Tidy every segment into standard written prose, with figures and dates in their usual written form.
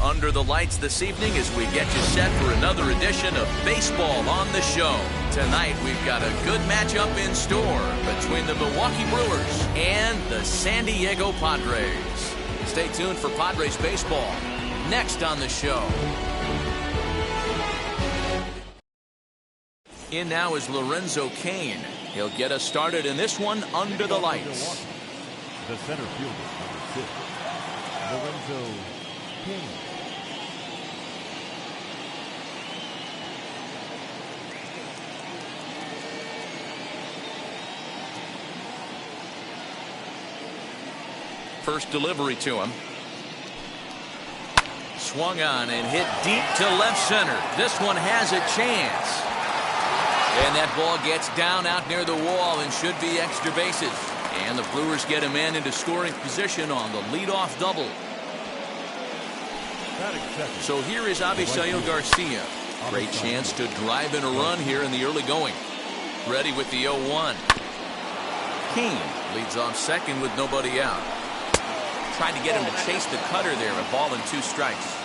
under the lights this evening as we get you set for another edition of Baseball on the Show. Tonight we've got a good matchup in store between the Milwaukee Brewers and the San Diego Padres. Stay tuned for Padres baseball next on the show. In now is Lorenzo Cain. He'll get us started in this one under the lights. The center fielder, number 6, Lorenzo Cain. First delivery to him. Swung on and hit deep to left center. This one has a chance. And that ball gets down out near the wall and should be extra bases. And the Brewers get a man into scoring position on the leadoff double. So here is Avisail Garcia. Great chance to drive in a run here in the early going. Ready with the 0-1. Cain leads off second with nobody out. Tried to get him to chase the cutter there. A ball and 2 strikes.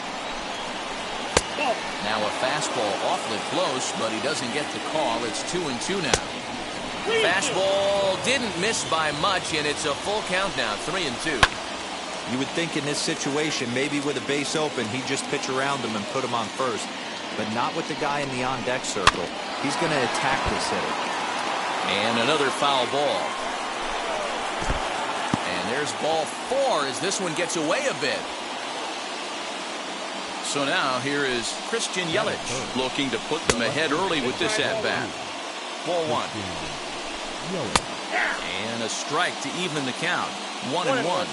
Now a fastball awfully close, but he doesn't get the call. It's 2-2 now. Fastball didn't miss by much, and it's a full count now, 3-2. You would think in this situation, maybe with a base open, he'd just pitch around him and put him on first. But not with the guy in the on-deck circle. He's going to attack this hitter. And another foul ball. There's ball 4 as this one gets away a bit. So now here is Christian Yelich looking to put them ahead early with this at-bat. Ball 1. And a strike to even the count. 1-1.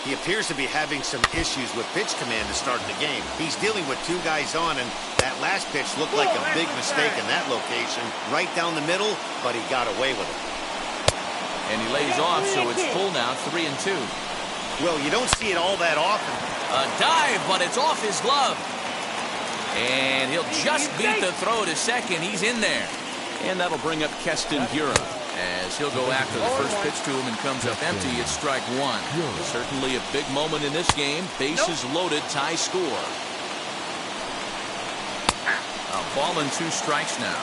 He appears to be having some issues with pitch command to start the game. He's dealing with 2 guys on, and that last pitch looked like a big mistake in that location. Right down the middle, but he got away with it. And he lays off, so it's full now, 3-2. Well, you don't see it all that often. A dive, but it's off his glove. And he'll just beat the throw to second. He's in there. And that'll bring up Keston Hiura as he'll go after the first pitch to him and comes up empty. It's strike 1. Certainly a big moment in this game. Bases loaded, tie score. A ball and 2 strikes now.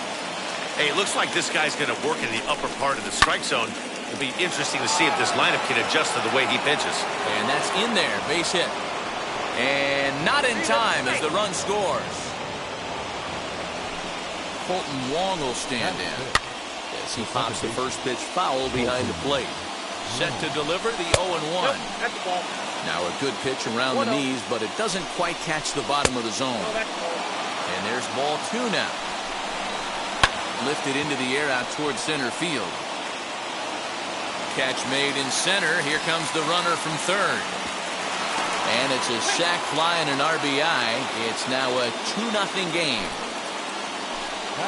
Hey, it looks like this guy's going to work in the upper part of the strike zone. It'll be interesting to see if this lineup can adjust to the way he pitches. And that's in there, base hit. And not in time as the run scores. Colton Wong will stand in as he pops the first pitch foul behind the plate. Set to deliver the 0-1. Now a good pitch around the knees, but it doesn't quite catch the bottom of the zone. And there's ball 2 now. Lifted into the air out towards center field. Catch made in center. Here comes the runner from third. And it's a sac fly and an RBI. It's now a 2-0 game.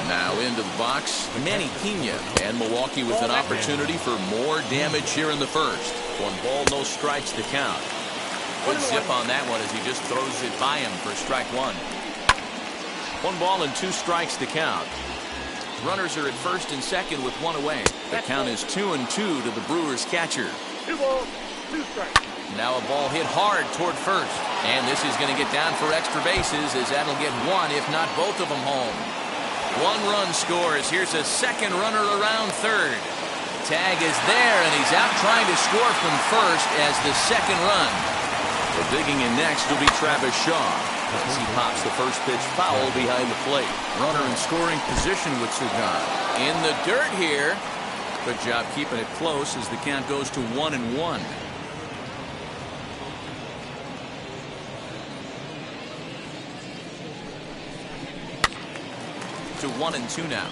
Now into the box, Manny Pena, and Milwaukee with an opportunity for more damage here in the first. 1 ball, no strikes to count. Good zip on that one as he just throws it by him for strike 1. 1 ball and 2 strikes to count. Runners are at first and second with 1 away. The count is 2-2 to the Brewers catcher. 2 balls, 2 strikes. Now a ball hit hard toward first. And this is going to get down for extra bases as that'll get 1, if not both of them home. 1 run scores. Here's a second runner around third. Tag is there, and he's out trying to score from first as the second run. So digging in next will be Travis Shaw as he pops the first pitch foul behind the plate. Runner in scoring position with Sugan. In the dirt here. Good job keeping it close as the count goes to 1-1. To 1-2 now.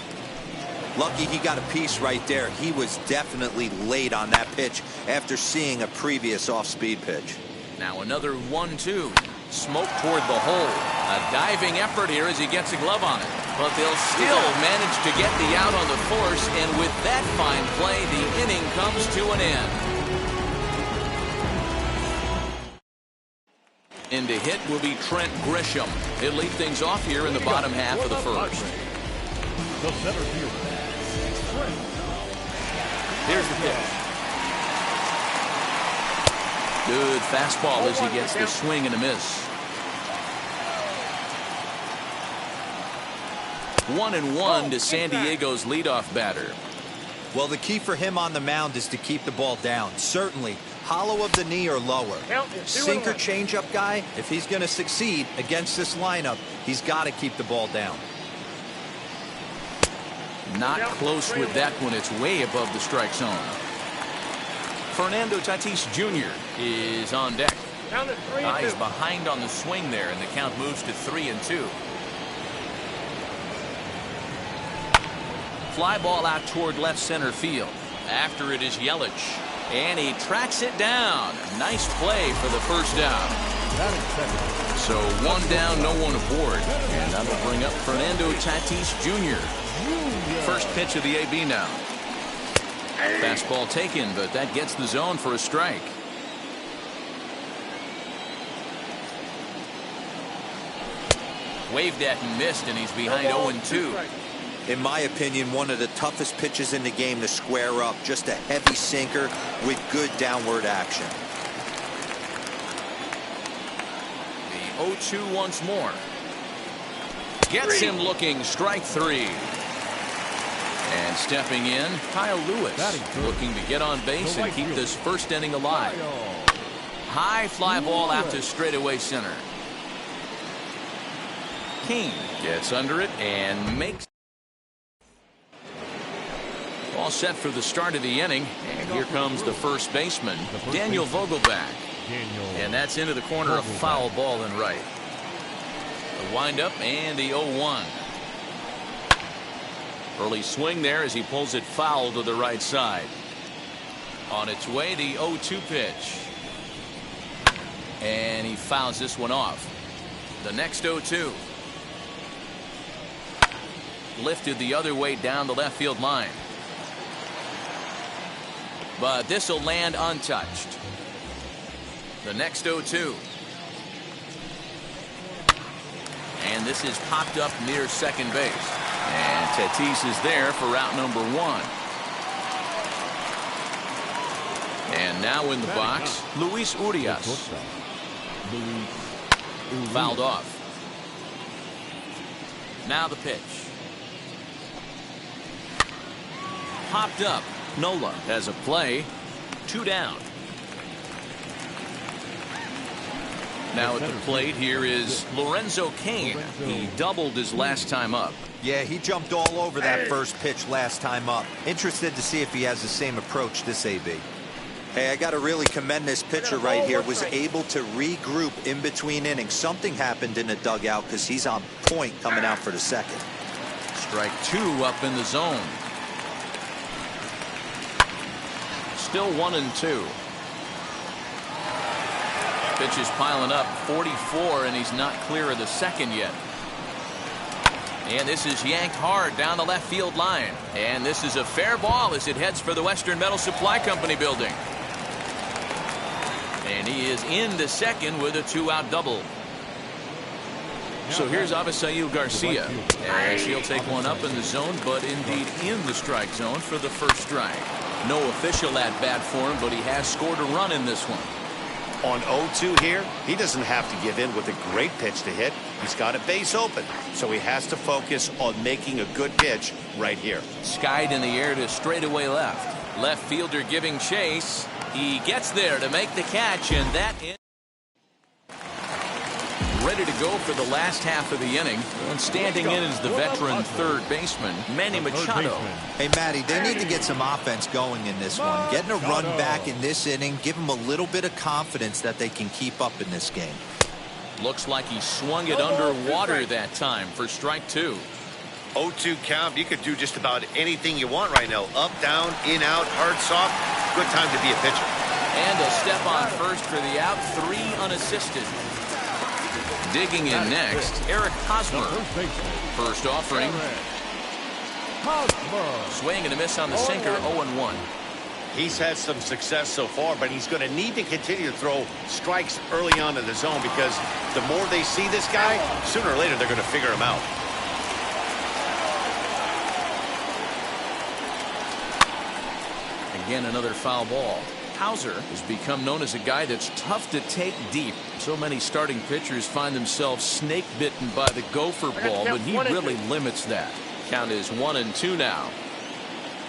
Lucky he got a piece right there. He was definitely late on that pitch after seeing a previous off-speed pitch. Now another 1-2. Smoke toward the hole. A diving effort here as he gets a glove on it. But they'll still manage to get the out on the force, and with that fine play, the inning comes to an end. In to hit will be Trent Grisham. He'll lead things off here in the bottom half of the first. The center fielder, Here's the pitch. Good fastball as he gets the swing and a miss. 1-1 to San Diego's leadoff batter. Well, the key for him on the mound is to keep the ball down. Certainly, hollow of the knee or lower. Sinker changeup guy, if he's going to succeed against this lineup, he's got to keep the ball down. Not close with that one. It's way above the strike zone. Fernando Tatis Jr. is on deck. Eyes behind on the swing there, and the count moves to 3-2. Fly ball out toward left center field. After it is Yelich, and he tracks it down. Nice play for the first out. So one down, no one aboard, and that'll bring up Fernando Tatis Jr. First pitch of the AB now. Fastball taken, but that gets the zone for a strike. Waved at and missed, and he's behind 0-2. In my opinion, one of the toughest pitches in the game to square up. Just a heavy sinker with good downward action. The 0-2 once more. Gets him looking, strike 3. And stepping in, Kyle Lewis, looking to get on base and keep this first inning alive. High fly ball out to straightaway center. King gets under it and makes. All set for the start of the inning, and here comes the first baseman, Daniel Vogelbach. And that's into the corner, a foul ball and right. The windup and the 0-1. Early swing there as he pulls it foul to the right side. On its way, the 0-2 pitch. And he fouls this one off. The next 0-2. Lifted the other way down the left field line. But this will land untouched. The next 0-2. And this is popped up near second base. And Tatis is there for route number 1. And now in the box, Luis Urias. Fouled off. Now the pitch. Popped up. Nola has a play. 2 down. Now at the plate here is Lorenzo Cain. He doubled his last time up. Yeah, he jumped all over that first pitch last time up. Interested to see if he has the same approach this AB. Hey, I got to really commend this pitcher right here. Was able to regroup in between innings. Something happened in the dugout because he's on point coming out for the second. Strike 2 up in the zone. Still 1-2. Pitch is piling up, 44, and he's not clear of the second yet. And this is yanked hard down the left field line. And this is a fair ball as it heads for the Western Metal Supply Company building. And he is into second with a 2-out double. So here's Avisail Garcia. As he'll take one up in the zone, but indeed in the strike zone for the first strike. No official at bat for him, but he has scored a run in this one. On 0-2 here, he doesn't have to give in with a great pitch to hit. He's got a base open, so he has to focus on making a good pitch right here. Skied in the air to straightaway left. Left fielder giving chase. He gets there to make the catch, and that is ready to go for the last half of the inning. And standing in is the veteran third baseman, Manny Machado. Hey, Matty, they need to get some offense going in this one. Getting a run back in this inning, give them a little bit of confidence that they can keep up in this game. Looks like he swung it underwater that time for strike 2. 0-2 count. You could do just about anything you want right now. Up, down, in, out, hard, soft. Good time to be a pitcher. And a step on first for the out. 3 unassisted. Digging in next, Eric Hosmer. First offering. Swing and a miss on the sinker, 0-1. He's had some success so far, but he's going to need to continue to throw strikes early on in the zone because the more they see this guy, sooner or later they're going to figure him out. Again, another foul ball. Hauser has become known as a guy that's tough to take deep. So many starting pitchers find themselves snake bitten by the gopher ball, but he really limits that. Count is 1-2 now.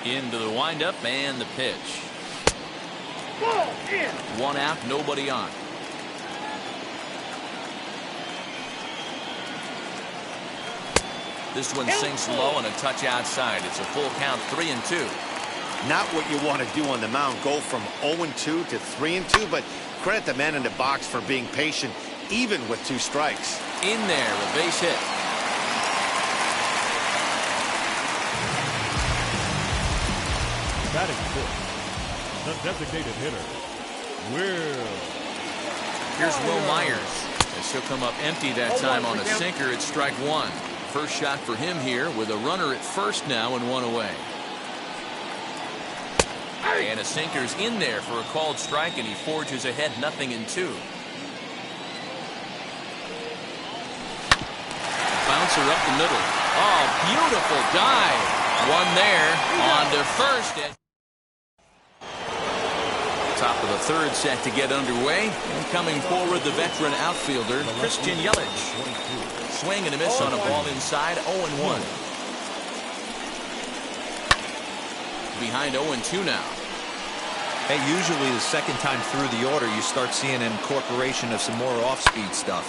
Into the windup and the pitch. Ball in. One out, nobody on. This one sinks low and a touch outside. It's a full count, 3-2. Not what you want to do on the mound. Go from 0-2 to 3-2, but credit the man in the box for being patient, even with 2 strikes. In there, a base hit. Batting fifth, the designated hitter, Will. Here's Will Myers. As he'll come up empty that time on a sinker. It's strike one. First shot for him here with a runner at first now and 1 away. And a sinker's in there for a called strike, and he forges ahead 0-2. Bouncer up the middle. Oh, beautiful dive. One there on to first. Top of the third set to get underway. And coming forward, the veteran outfielder, Christian Yelich. Swing and a miss on a ball inside, 0-1. Behind 0-2 now. Hey, usually the second time through the order, you start seeing an incorporation of some more off-speed stuff.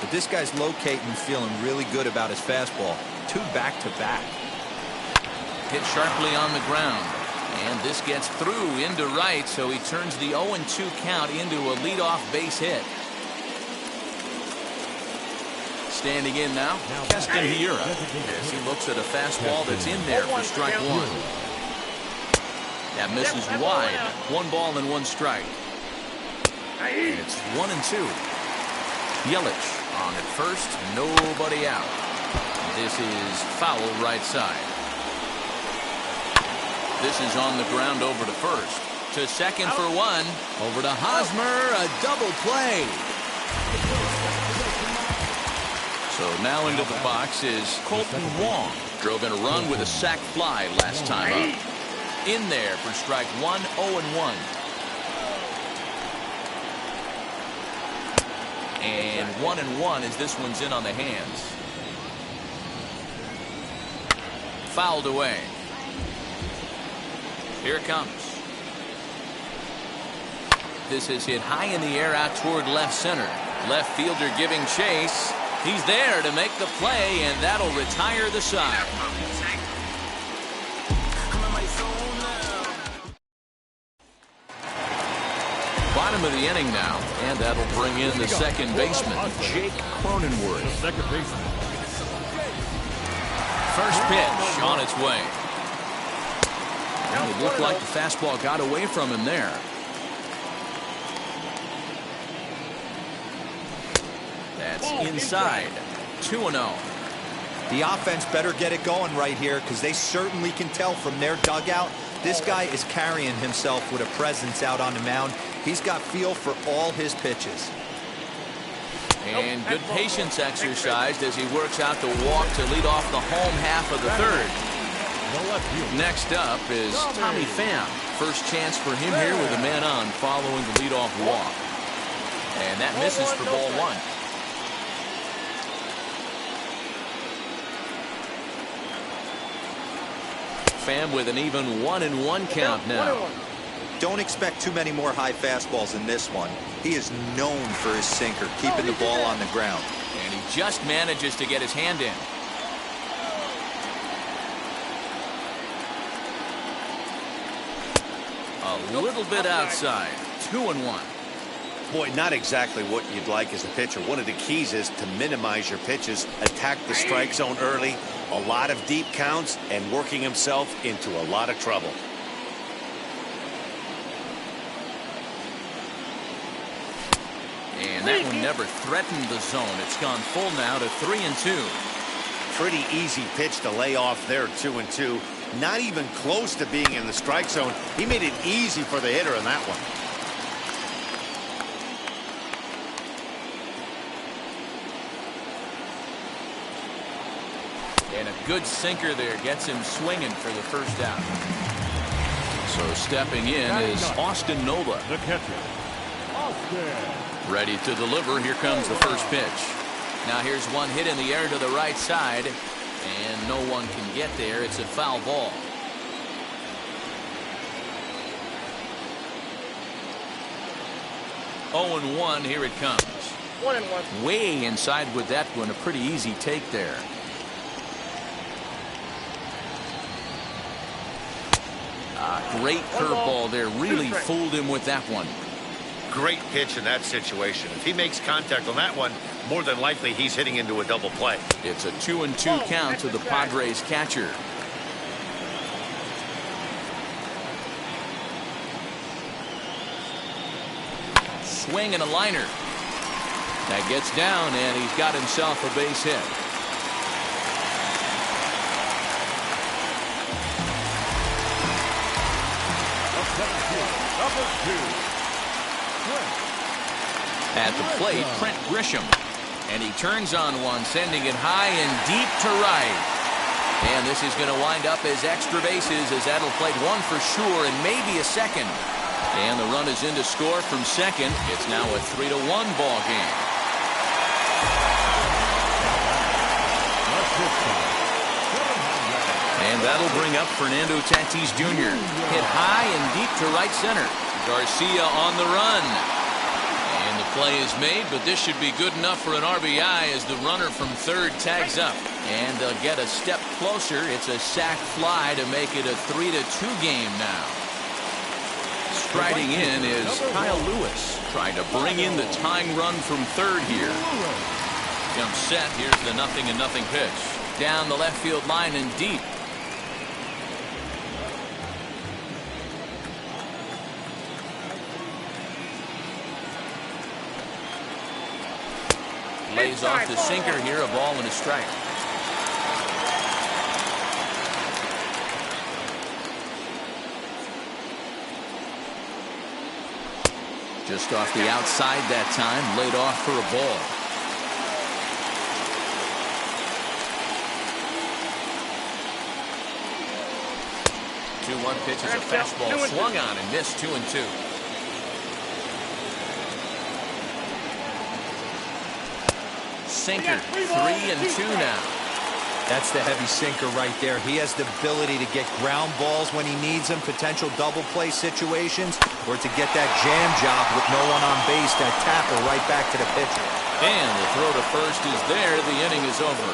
But this guy's locating, feeling really good about his fastball. 2 back-to-back. Hit sharply on the ground. And this gets through into right, so he turns the 0-2 count into a leadoff base hit. Standing in now, Keston Hiura, as he looks at a fastball that's in there for strike one. That misses wide. 1 ball and 1 strike. And it's 1-2. Yelich on at first, nobody out. This is foul right side. This is on the ground over to first. To second for 1. Over to Hosmer, a double play. So now into the box is Colton Wong. Drove in a run with a sac fly last time up. In there for strike 1, 0-1. And 1-1 as this one's in on the hands. Fouled away. Here it comes. This is hit high in the air out toward left center. Left fielder giving chase. He's there to make the play, and that'll retire the side. Bottom of the inning now, and that'll bring in the second baseman, Jake Cronenworth. Second baseman. First pitch on its way. Well, it looked like the fastball got away from him there. That's inside. 2-0. The offense better get it going right here, because they certainly can tell from their dugout this guy is carrying himself with a presence out on the mound. He's got feel for all his pitches. And good patience exercised as he works out the walk to lead off the home half of the third. Next up is Tommy Pham. First chance for him here with a man on following the leadoff walk. And that misses for ball 1. Pham with an even 1-1 count now. Don't expect too many more high fastballs in this one. He is known for his sinker, keeping the ball on the ground. And he just manages to get his hand in. A little bit outside. 2-1. Boy, not exactly what you'd like as a pitcher. One of the keys is to minimize your pitches, attack the strike zone early, a lot of deep counts, and working himself into a lot of trouble. And that one never threatened the zone. It's gone full now to 3-2. Pretty easy pitch to lay off there, 2-2. Not even close to being in the strike zone. He made it easy for the hitter in that one. And a good sinker there gets him swinging for the first out. So stepping in is Austin Nola. The catcher, Austin. Ready to deliver. Here comes the first pitch. Now here's one hit in the air to the right side. And no one can get there. It's a foul ball. Oh, and 1. Here it comes. 1-1. Way inside with that one. A pretty easy take there. Great curveball there. Really fooled him with that one. Great pitch in that situation. If he makes contact on that one, more than likely he's hitting into a double play. It's a 2-2 count to the Padres catcher. Swing and a liner. That gets down, and he's got himself a base hit. At the plate, Trent Grisham. And he turns on one, sending it high and deep to right. And this is going to wind up as extra bases, as that'll play 1 for sure and maybe a second. And the run is in to score from second. It's now a 3-1 ball game. And that'll bring up Fernando Tatis Jr. Hit high and deep to right center. Garcia on the run. And the play is made, but this should be good enough for an RBI as the runner from third tags up. And they'll get a step closer. It's a sac fly to make it a 3-2 game now. Striding in is Kyle Lewis, trying to bring in the tying run from third here. Jump set. Here's the 0-0 pitch. Down the left field line and deep. Lays off the sinker here, a ball and a strike. Just off the outside that time, laid off for a ball. Pitch is a fastball swung on and missed. 2-2. Sinker, 3-2 now. That's the heavy sinker right there. He has the ability to get ground balls when he needs them, potential double play situations, or to get that jam job with no one on base, that tackle right back to the pitcher. And the throw to first is there. The inning is over.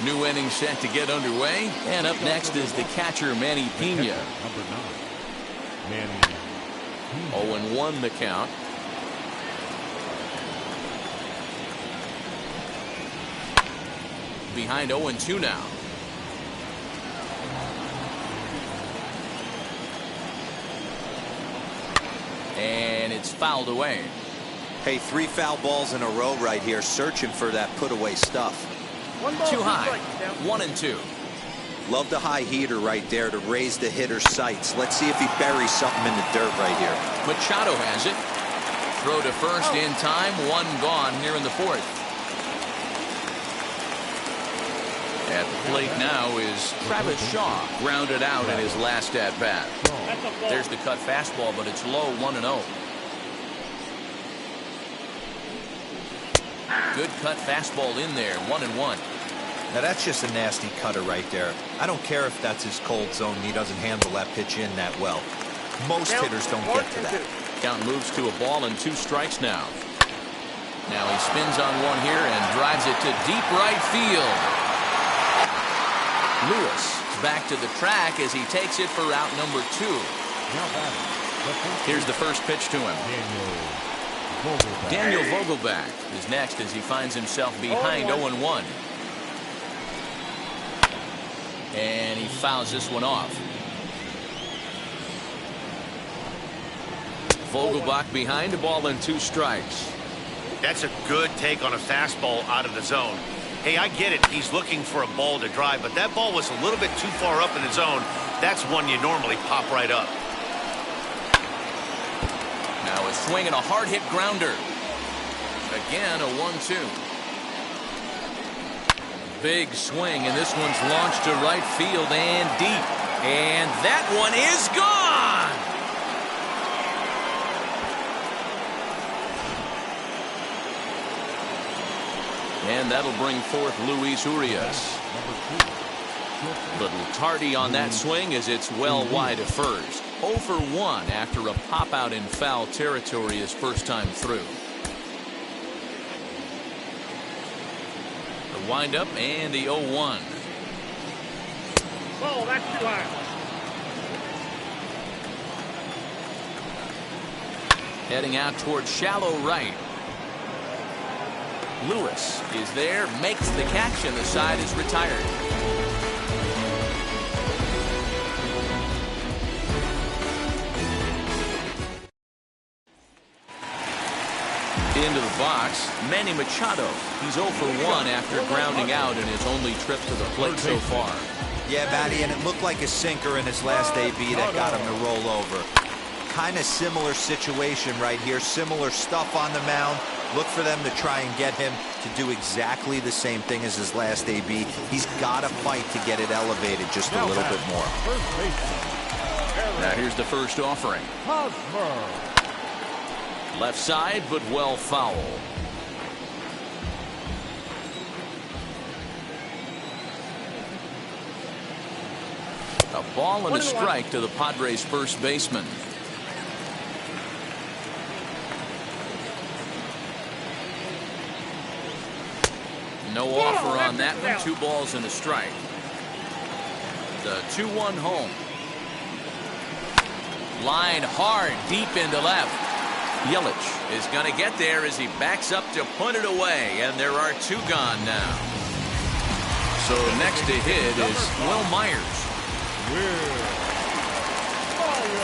New inning set to get underway, and up next is the catcher Manny Pena. Number 9, Manny. 0-1 the count. Behind 0-2 now. And it's fouled away. Hey, 3 foul balls in a row right here, searching for that put away stuff. Too high. 1-2. Love the high heater right there to raise the hitter's sights. Let's see if he buries something in the dirt right here. Machado has it. Throw to first in time. 1 gone here in the 4th. At the plate now is Travis Shaw, grounded out in his last at bat. There's the cut fastball, but it's low. 1-0. Good cut fastball in there. 1-1. Now that's just a nasty cutter right there. I don't care if that's his cold zone and he doesn't handle that pitch in that well. Most hitters don't get to that. Count moves to a ball and 2 strikes now. Now he spins on one here and drives it to deep right field. Lewis back to the track as he takes it for route number 2. Here's the first pitch to him. Daniel Vogelback is next as he finds himself behind 0-1. And he fouls this one off. Vogelbach behind, a ball and 2 strikes. That's a good take on a fastball out of the zone. Hey, I get it. He's looking for a ball to drive, but that ball was a little bit too far up in the zone. That's one you normally pop right up. Now a swing and a hard hit grounder. Again, a 1-2. Big swing, and this one's launched to right field and deep. And that one is gone! And that'll bring forth Luis Urias. Little tardy on that swing as it's well wide of first. 0 for 1 after a pop out in foul territory his first time through. The windup and the 0-1. Ball, that's too high. Heading out towards shallow right. Lewis is there, makes the catch, and the side is retired. Into the box, Manny Machado. He's 0 for 1 after grounding out in his only trip to the plate so far. Yeah, Matty, and it looked like a sinker in his last AB that got him to roll over. Kind of similar situation right here. Similar stuff on the mound. Look for them to try and get him to do exactly the same thing as his last AB. He's got to fight to get it elevated just a little bit more. Now here's the first offering. Left side, but well foul. A ball and a strike to the Padres' first baseman. No offer on that one. 2 balls and a strike. The 2-1 home. Line hard, deep into left. Yelich is going to get there as he backs up to put it away, and there are 2 gone now. So next to hit is Will Myers.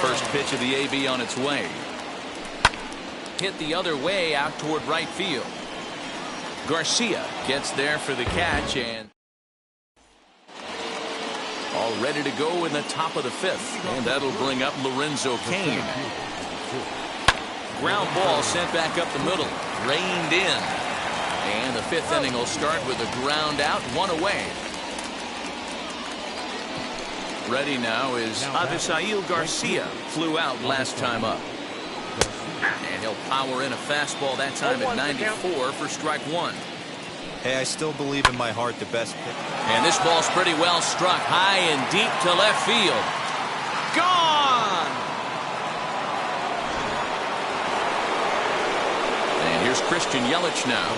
First pitch of the AB on its way. Hit the other way out toward right field. Garcia gets there for the catch, and all ready to go in the top of the 5th, and that'll bring up Lorenzo Cain. Ground ball sent back up the middle, reined in, and the 5th inning will start with a ground out, 1 away. Ready now is Avisail Garcia, flew out last time up. And he'll power in a fastball that time at 94 for strike 1. Hey, I still believe in my heart the best pick. And this ball's pretty well struck high and deep to left field. Gone! And here's Christian Yelich now.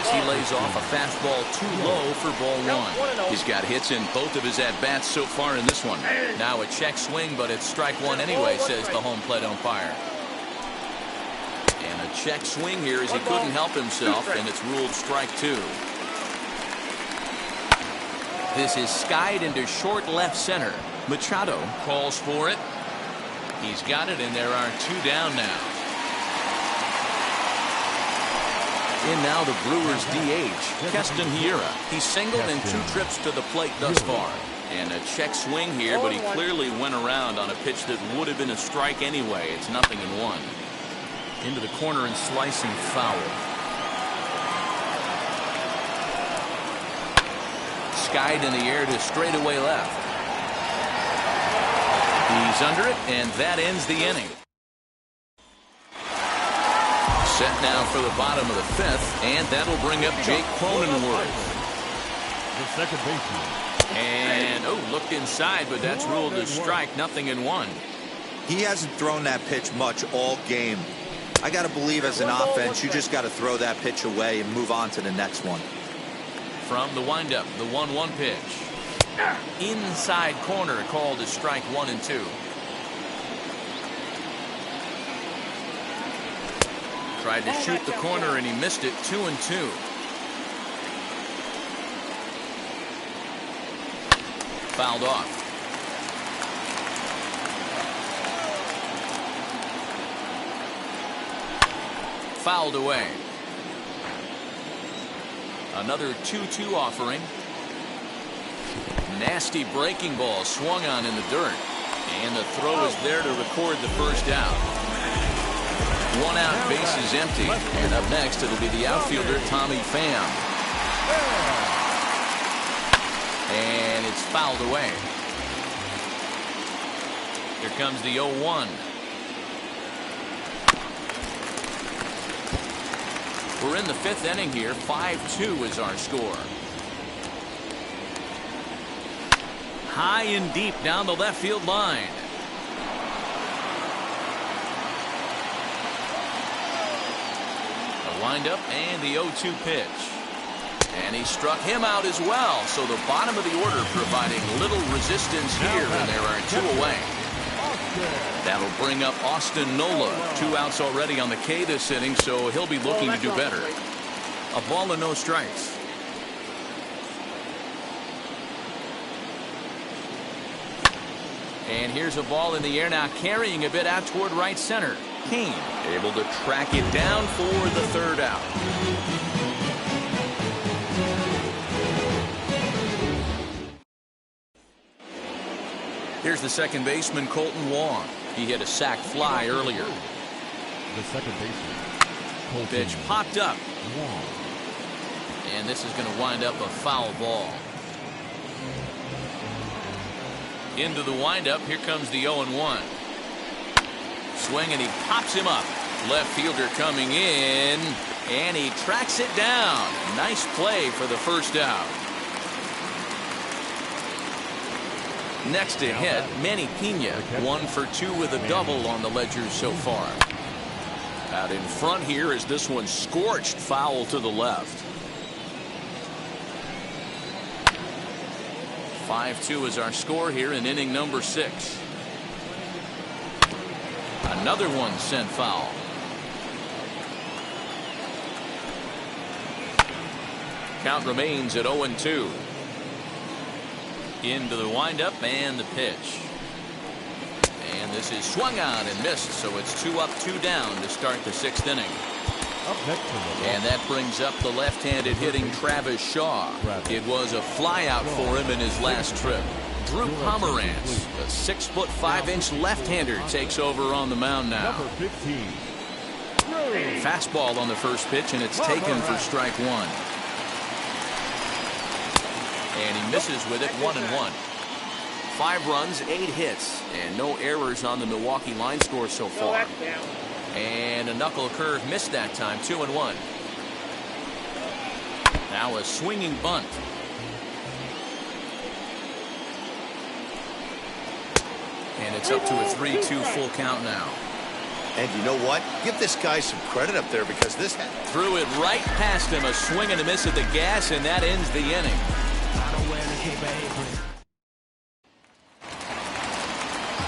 As he lays off a fastball too low for ball 1. He's got hits in both of his at-bats so far in this one. Now a check swing, but it's strike 1 anyway, says the home plate umpire. And a check swing here as he couldn't help himself, and it's ruled strike 2. This is skied into short left center. Machado calls for it. He's got it, and there are 2 down now. In now the Brewers DH, Keston Hiura. He's singled in 2 trips to the plate thus far. And a check swing here, but he clearly went around on a pitch that would have been a strike anyway. It's 0-1. Into the corner and slicing foul. Skied in the air to straightaway left. He's under it, and that ends the inning. Set now for the bottom of the 5th, and that'll bring up Jake Cronenworth. The second baseman. And, looked inside, but that's ruled a strike, 0-1. He hasn't thrown that pitch much all game. I got to believe as an offense, you just got to throw that pitch away and move on to the next one. From the windup, the 1-1 pitch. Inside corner called as strike 1 and 2. Tried to shoot the corner and he missed it. 2-2. Fouled off. Fouled away. Another 2-2 offering. Nasty breaking ball swung on in the dirt. And the throw is there to record the first out. 1 out, bases empty. And up next, it'll be the outfielder, Tommy Pham. And it's fouled away. Here comes the 0-1. We're in the 5th inning here. 5-2 is our score. High and deep down the left field line. The windup and the 0-2 pitch. And he struck him out as well. So the bottom of the order providing little resistance here, and there are 2 away. That'll bring up Austin Nola. 2 outs already on the K this inning, so he'll be looking to do better. A ball and no strikes. And here's a ball in the air now, carrying a bit out toward right center. Kane able to track it down for the 3rd out. Here's the second baseman, Colton Wong. He hit a sac fly earlier. The second baseman, Colton Pitch popped up. Wong. And this is going to wind up a foul ball. Into the windup. Here comes the 0-1. Swing, and he pops him up. Left fielder coming in, and he tracks it down. Nice play for the 1st out. Next to hit, Manny Pena, 1 for 2 with a double on the ledger so far. Out in front here is this one scorched foul to the left. 5-2 is our score here in inning number 6. Another one sent foul. Count remains at 0-2. Into the windup and the pitch. And this is swung on and missed, so it's 2 up, 2 down to start the 6th inning. Up next to the And that brings up the left-handed hitting Travis Shaw. It was a flyout for him in his last trip. Drew Pomerantz, a 6'5" left-hander, takes over on the mound now. number 15. Fastball on the first pitch, and it's taken for strike 1. And he misses with it, 1-1. 5 runs, 8 hits, and no errors on the Milwaukee line score so far. And a knuckle curve missed that time, 2-1. Now a swinging bunt. And it's up to a 3-2 full count now. And you know what? Give this guy some credit up there, because this Threw it right past him, a swing and a miss at the gas, and that ends the inning.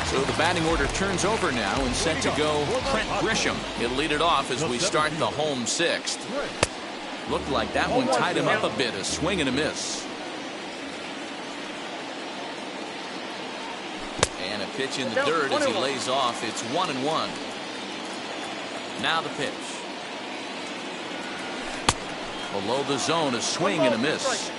So the batting order turns over now and set to go Trent Grisham. He'll lead it off as we start the home 6th. Looked like that one tied him up a bit, a swing and a miss. And a pitch in the dirt as he lays off. It's 1-1. Now the pitch. Below the zone, a swing and a miss.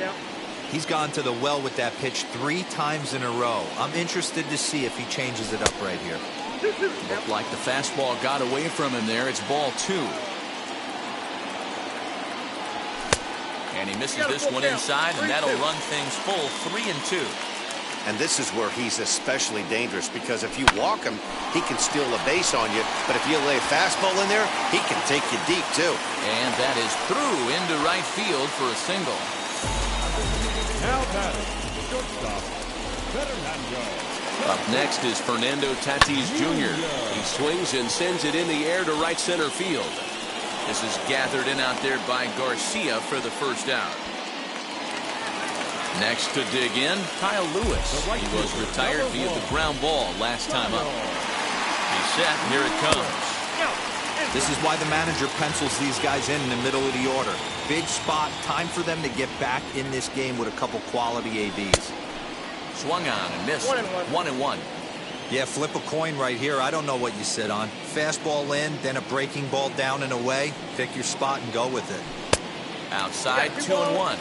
He's gone to the well with that pitch 3 times in a row. I'm interested to see if he changes it up right here. Looked like the fastball got away from him there. It's ball 2. And he misses this one inside, and that'll run things full, 3-2. And this is where he's especially dangerous, because if you walk him, he can steal a base on you. But if you lay a fastball in there, he can take you deep, too. And that is through into right field for a single. Now batting, shortstop, Fernando. Up next is Fernando Tatis Jr. He swings and sends it in the air to right center field. This is gathered in out there by Garcia for the 1st out. Next to dig in, Kyle Lewis. He was retired via the ground ball last time up. He's set. Here it comes. This is why the manager pencils these guys in the middle of the order. Big spot. Time for them to get back in this game with a couple quality ABs. Swung on and missed. 1-1. Yeah, flip a coin right here. I don't know what you sit on. Fastball in, then a breaking ball down and away. Pick your spot and go with it. Outside, 2-1.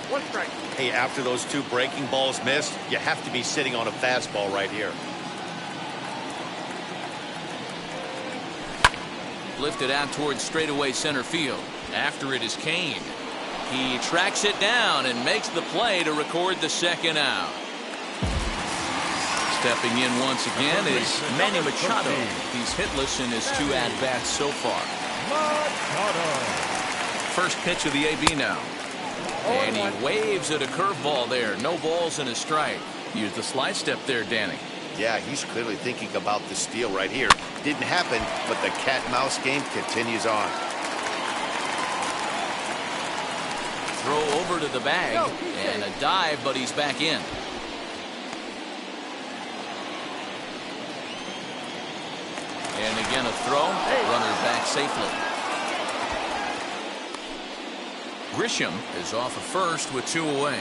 Hey, after those 2 breaking balls missed, you have to be sitting on a fastball right here. Lifted out towards straightaway center field. After it is Kane. He tracks it down and makes the play to record the 2nd out. Stepping in once again is Manny Machado. He's hitless in his 2 at-bats so far. First pitch of the AB now. And he waves at a curveball there. No balls and a strike. Use the slide step there, Danny. Yeah, he's clearly thinking about the steal right here. Didn't happen, but the cat-mouse game continues on. Throw over to the bag, and a dive, but he's back in. And again a throw. Runner back safely. Grisham is off of first with 2 away.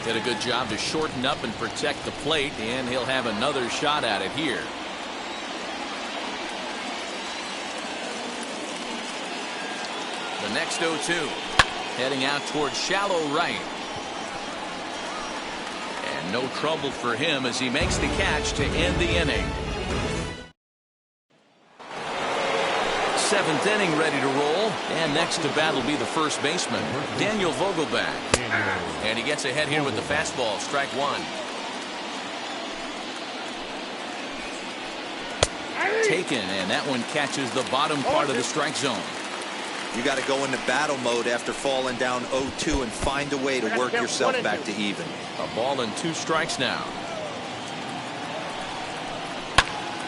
Did a good job to shorten up and protect the plate, and he'll have another shot at it here. The next 0-2. Heading out towards shallow right. And no trouble for him as he makes the catch to end the inning. 7th inning ready to roll, and next to bat will be the first baseman, Daniel Vogelbach. And he gets ahead here with the fastball, strike 1. Taken, and that one catches the bottom part of the strike zone. You got to go into battle mode after falling down 0-2 and find a way to work yourself back to even. A ball and 2 strikes now.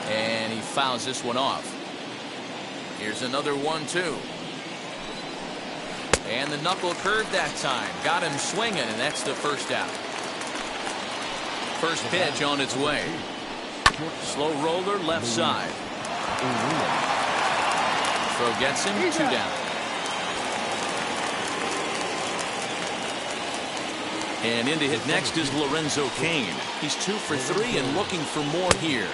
And he fouls this one off. Here's another 1-2. And the knuckle curve that time. Got him swinging, and that's the first out. First pitch on its way. Slow roller left side. Throw gets him, 2 down. And in to hit next is Lorenzo Cain. He's 2 for 3 and looking for more here.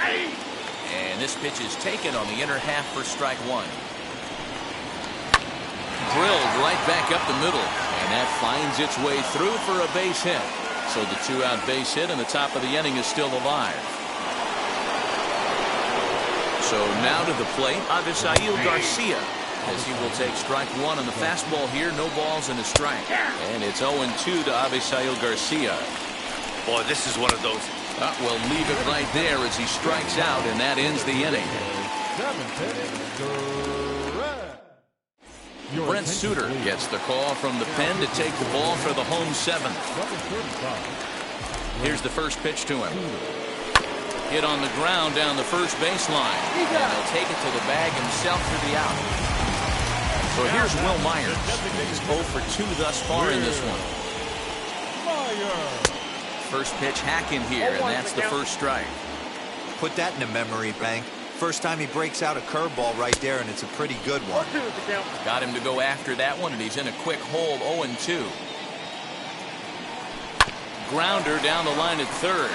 And this pitch is taken on the inner half for strike 1. Drilled right back up the middle, and that finds its way through for a base hit. So the 2-out base hit, and the top of the inning is still alive. So now to the plate, Avisail Garcia, as he will take strike 1 on the fastball here. No balls and a strike. And it's 0-2 to Avisail Garcia. Boy, this is one of those. We'll leave it right there as he strikes out, and that ends the inning. Brent Suter gets the call from the pen to take the ball for the home 7th. Here's the first pitch to him. Hit on the ground down the first baseline. And he'll take it to the bag himself for the out. So here's Will Myers. He's 0 for 2 thus far in this one. First pitch hacking here, and that's the first strike. Put that in a memory bank. First time he breaks out a curveball right there, and it's a pretty good one. Got him to go after that one, and he's in a quick hole, 0-2. Grounder down the line at third.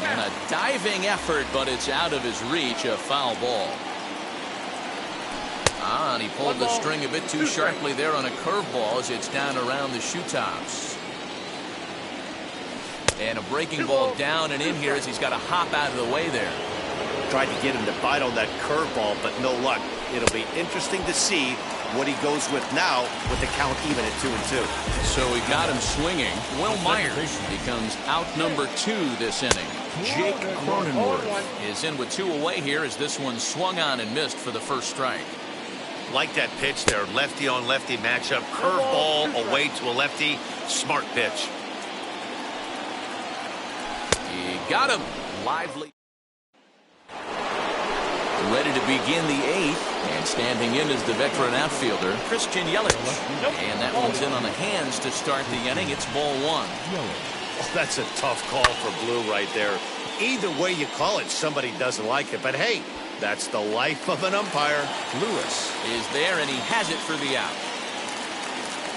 And a diving effort, but it's out of his reach, a foul ball. And he pulled the string a bit too sharply there on a curveball as it's down around the shoe tops. And a breaking ball down and in here as he's got to hop out of the way there. Tried to get him to bite on that curveball, but no luck. It'll be interesting to see what he goes with now with the count even at 2-2. So he got him swinging. Will Myers becomes out number 2 this inning. Jake Cronenworth is in with 2 away here as this one swung on and missed for the first strike. Like that pitch there, lefty on lefty matchup. Curveball away to a lefty. Smart pitch. He got him. Lively. Ready to begin the 8th, and standing in is the veteran outfielder, Christian Yelich. And that one's in on the hands to start the inning. It's ball 1. Oh, that's a tough call for Blue right there. Either way you call it, somebody doesn't like it. But hey, that's the life of an umpire. Lewis is there, and he has it for the out.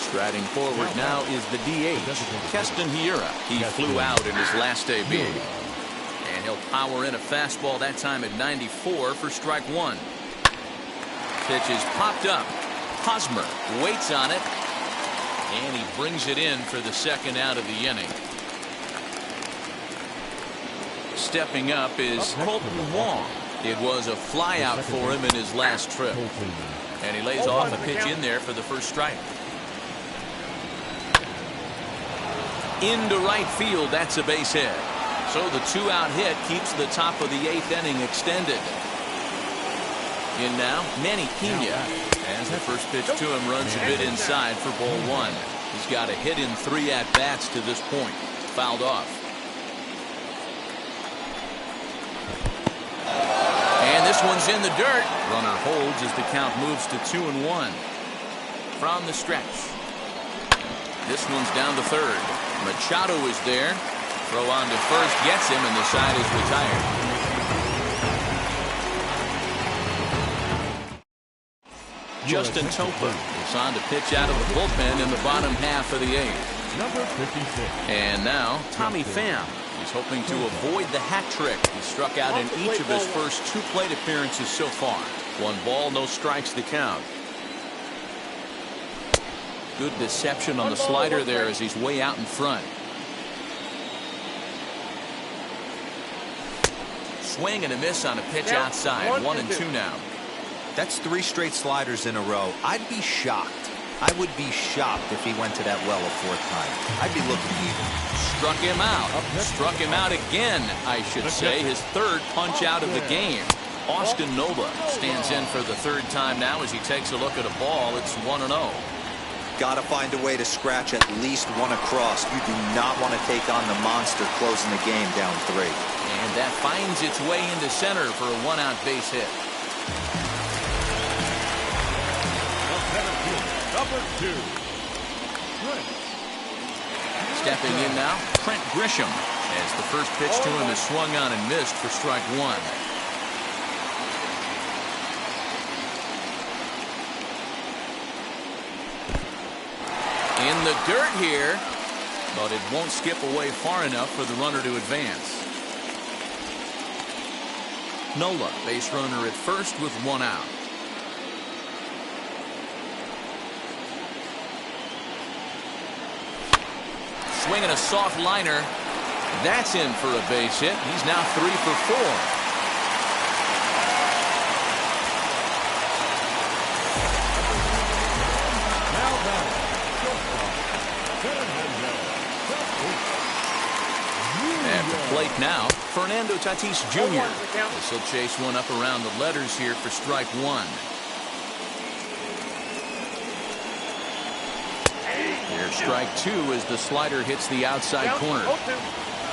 Striding forward now is the DH, Keston Hiura. He flew out in his last AB. And he'll power in a fastball that time at 94 for strike 1. Pitch is popped up. Hosmer waits on it, and he brings it in for the second out of the inning. Stepping up is Colton Wong. It was a fly out for him in his last trip. And he lays off a pitch in there for the first strike. Into right field, that's a base hit. So the 2-out hit keeps the top of the 8th inning extended. In now, Manny Pena. As the first pitch to him runs a bit inside for ball one. He's got a hit in 3 at-bats to this point. Fouled off. And this one's in the dirt. Runner holds as the count moves to 2-1. From the stretch. This one's down to third. Machado is there. Throw on to first gets him, and the side is retired. Justin Topa is on to pitch out of the bullpen in the bottom half of the 8th. Number 56. And now, Tommy Pham. He's hoping to avoid the hat trick. He struck out in each of his first 2 plate appearances so far. 1 ball, no strikes the count. Good deception on the slider there as he's way out in front. Swing and a miss on a pitch outside. 1-2 now. That's 3 straight sliders in a row. I'd be shocked. I would be shocked if he went to that well a 4th time. I'd be looking even. Struck him out. Struck him out again, I should say. His 3rd punch out of the game. Austin Nola stands in for the 3rd time now as he takes a look at a ball. It's 1-0. Got to find a way to scratch at least 1 across. You do not want to take on the monster closing the game down 3. And that finds its way into center for a 1-out base hit. Number 2. Stepping in now, Trent Grisham, as the first pitch to him is swung on and missed for strike 1. In the dirt here, but it won't skip away far enough for the runner to advance. Nola, base runner at first with 1 out. Swinging a soft liner. That's in for a base hit. He's now 3 for 4. At the plate now, Fernando Tatis Jr. This will chase one up around the letters here for strike 1. Here's strike 2 as the slider hits the outside corner.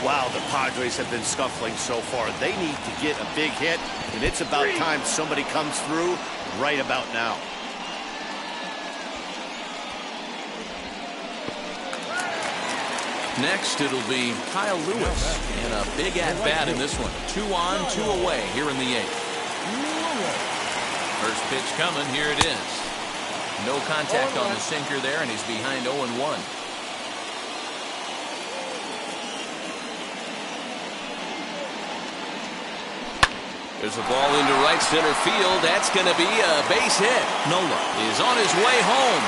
Wow, the Padres have been scuffling so far. They need to get a big hit, and it's about time somebody comes through right about now. Next, it'll be Kyle Lewis, and a big at-bat in this one. 2 on, 2 away here in the 8th. First pitch coming, here it is. No contact on the sinker there, and he's behind 0-1. There's a ball into right center field. That's going to be a base hit. Nola is on his way home.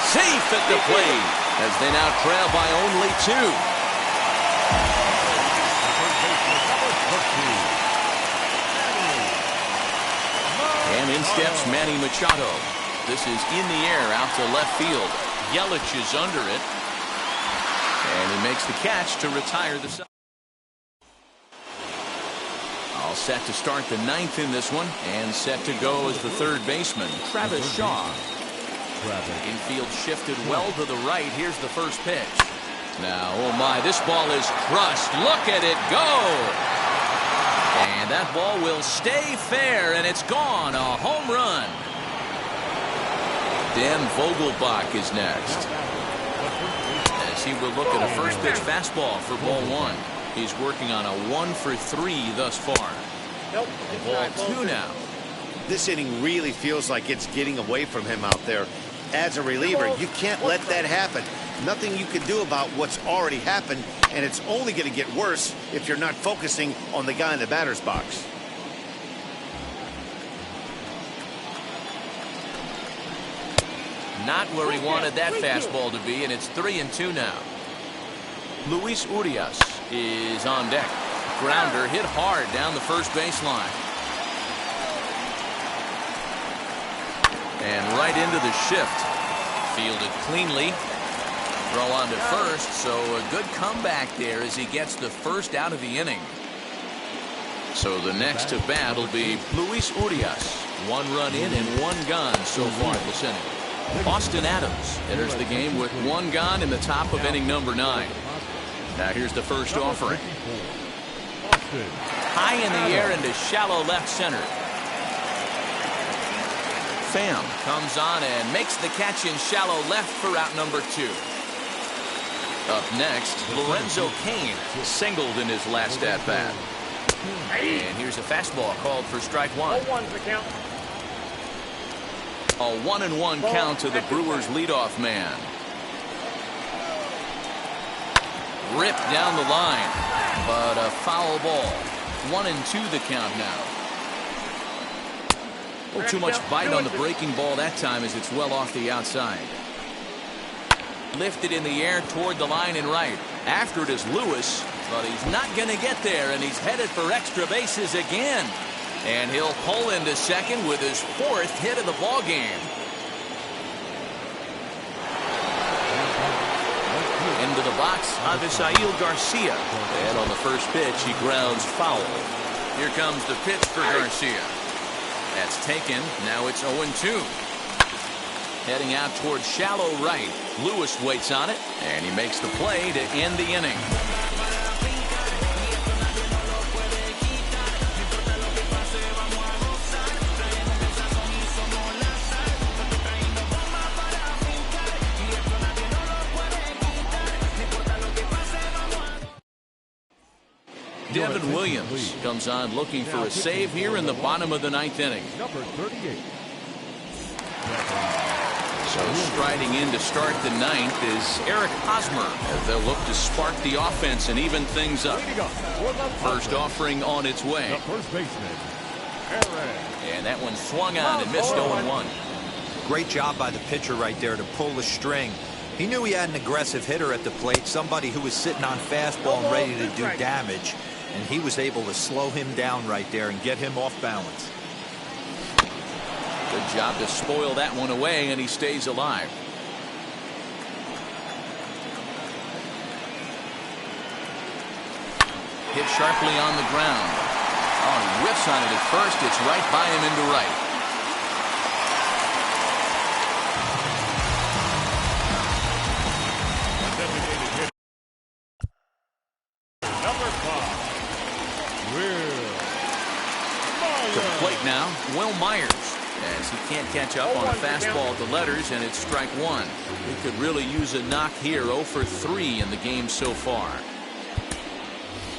Safe at the plate as they now trail by only 2. And in steps Manny Machado. This is in the air out to left field. Yelich is under it. And he makes the catch to retire the side. All set to start the 9th in this one. And set to go as the 3rd baseman, Travis Shaw. Infield shifted well to the right. Here's the first pitch. Now, oh my, this ball is crushed. Look at it go. And that ball will stay fair, and it's gone. A home run. Dan Vogelbach is next. As he will look at a first pitch fastball for ball 1. He's working on a 1 for 3 thus far. Ball 2 now. This inning really feels like it's getting away from him out there. As a reliever, you can't let that happen. Nothing you can do about what's already happened, and it's only going to get worse if you're not focusing on the guy in the batter's box. Not where he wanted that fastball to be, and it's 3-2 now. Luis Urias is on deck. Grounder hit hard down the first baseline. And right into the shift. Fielded cleanly. Throw on to first, so a good comeback there as he gets the first out of the inning. So the next to bat will be Luis Urias. 1 run in and 1 gone so far this inning. Austin Adams enters the game with 1 gone in the top of inning number 9. Now here's the first offering. High in the air into shallow left center. Pham comes on and makes the catch in shallow left for out number 2. Up next, Lorenzo Cain singled in his last at-bat. And here's a fastball called for strike 1. A 1-1 count to the Brewers leadoff man. Ripped down the line, but a foul ball. 1-2 the count now. A little too much bite on the breaking ball that time as it's well off the outside. Lifted in the air toward the line and right. After it is Lewis, but he's not going to get there, and he's headed for extra bases again. And he'll pull into second with his 4th hit of the ball game. Into the box, Avisail Garcia. And on the first pitch, he grounds foul. Here comes the pitch for Garcia. That's taken. Now it's 0-2. Heading out towards shallow right. Lewis waits on it, and he makes the play to end the inning. Devin Williams comes on looking for a save here in the bottom of the 9th inning. Number 38. So striding in to start the 9th is Eric Hosmer as they'll look to spark the offense and even things up. First offering on its way. The first baseman, Eric. And that one swung on and missed 0-1. Great job by the pitcher right there to pull the string. He knew he had an aggressive hitter at the plate, somebody who was sitting on fastball and ready to do damage. And he was able to slow him down right there and get him off balance. Good job to spoil that one away, and he stays alive. Hit sharply on the ground. Oh, he whiffs on it at first. It's right by him into right. Number 5. To the plate now, Will Myers, as he can't catch up on a fastball at the letters, and it's strike 1. He could really use a knock here. 0 for 3 in the game so far.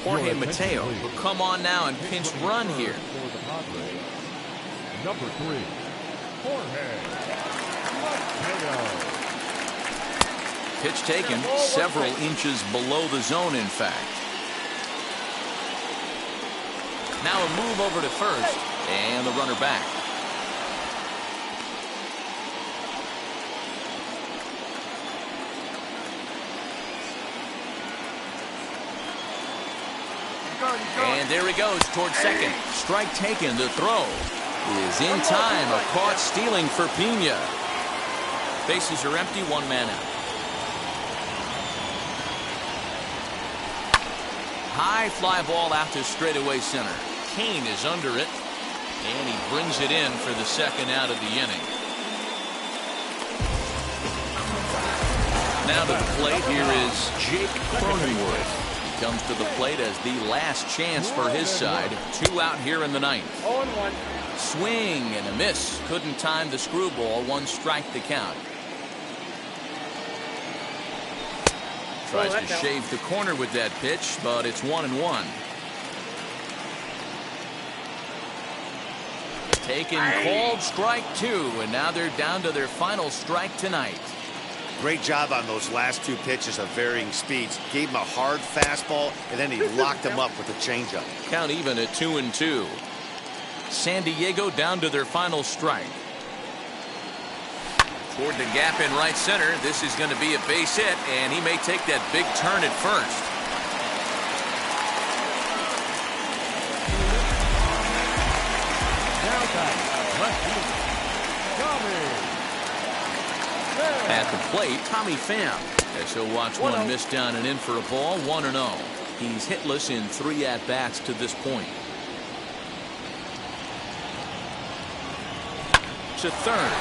Jorge Mateo will come on now and pinch run here. Number 3, Jorge Mateo. Pitch taken several inches below the zone, in fact. Now a move over to first, and the runner back. And there he goes towards second. Strike taken. The throw is in time. A caught stealing for Pena. Bases are empty. 1 man out. High fly ball out to straightaway center. Cain is under it, and he brings it in for the 2nd out of the inning. Now to the plate, here is Jake Cronenworth. He comes to the plate as the last chance for his side. 2 out here in the 9th. 0-1. Swing and a miss. Couldn't time the screwball. 1 strike the count. Tries to shave the corner with that pitch, but it's 1-1. Taken, called, strike 2, and now they're down to their final strike tonight. Great job on those last 2 pitches of varying speeds. Gave him a hard fastball, and then he locked him up with a changeup. Count even at 2-2. San Diego down to their final strike. Toward the gap in right center. This is going to be a base hit, and he may take that big turn at first. At the plate, Tommy Pham, as he'll watch one miss down and in for a ball. 1-0. He's hitless in 3 at-bats to this point. to third.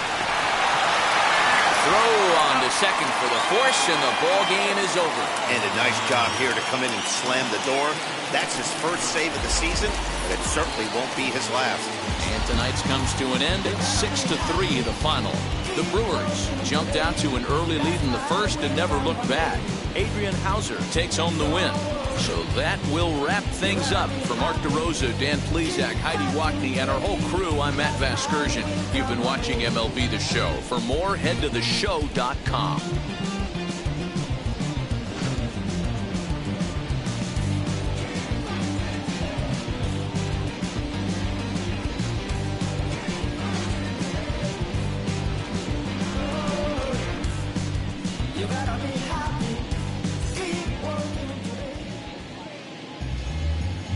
Throw on to second for the force, and the ball game is over. And a nice job here to come in and slam the door. That's his first save of the season, but it certainly won't be his last. And tonight's comes to an end at 6-3 the final. The Brewers jumped out to an early lead in the first and never looked back. Adrian Hauser takes home the win. So that will wrap things up. For Mark DeRosa, Dan Plesac, Heidi Watney, and our whole crew, I'm Matt Vasgersian. You've been watching MLB The Show. For more, head to theshow.com.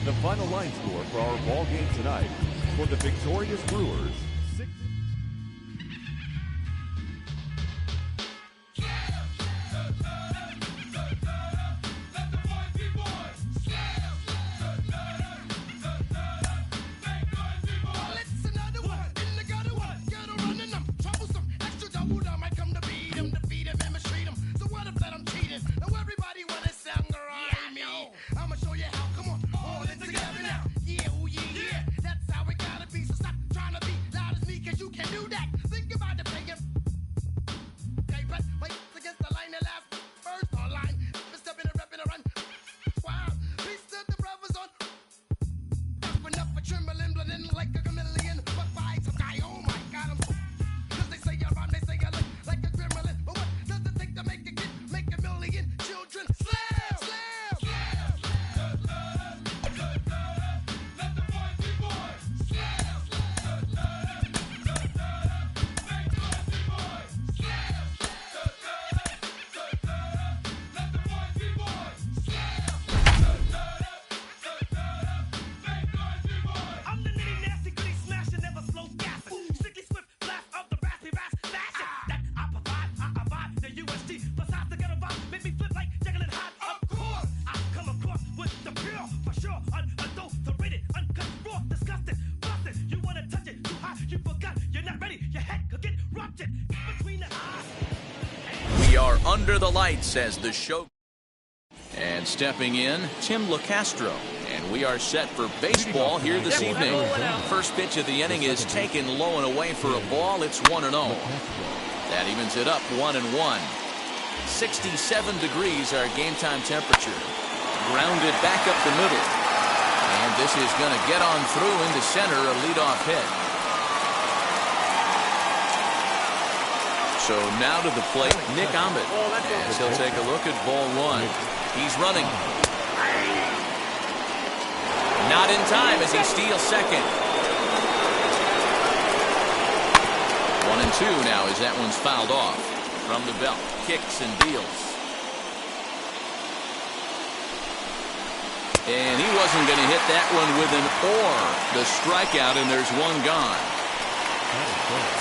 The final line score for our ball game tonight for the victorious Brewers. We are under the lights as the show. And stepping in, Tim LaCastro. And we are set for baseball here this evening. First pitch of the inning is taken low and away for a ball. It's 1-0. That evens it up 1-1. 67 degrees our game time temperature. Grounded back up the middle. And this is going to get on through into center, a leadoff hit. So now to the plate, Nick Ahmed, as he'll take a look at ball one. He's running. Not in time as he steals second. 1-2 now as that one's fouled off. From the belt, kicks and deals. And he wasn't going to hit that one with an or. The strikeout, and there's one gone.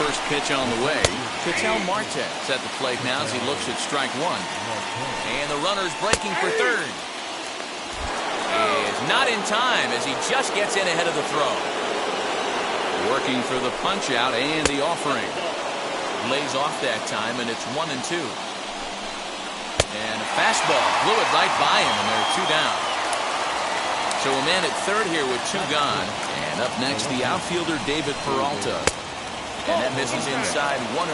First pitch on the way. Ketel Marte's at the plate now as he looks at strike one. And the runner's breaking for third. Is not in time as he just gets in ahead of the throw. Working for the punch out and the offering. Lays off that time, and it's 1-2. And a fastball blew it right by him, and there are two down. So a man at third here with two gone. And up next, the outfielder David Peralta. And that misses inside 1-0.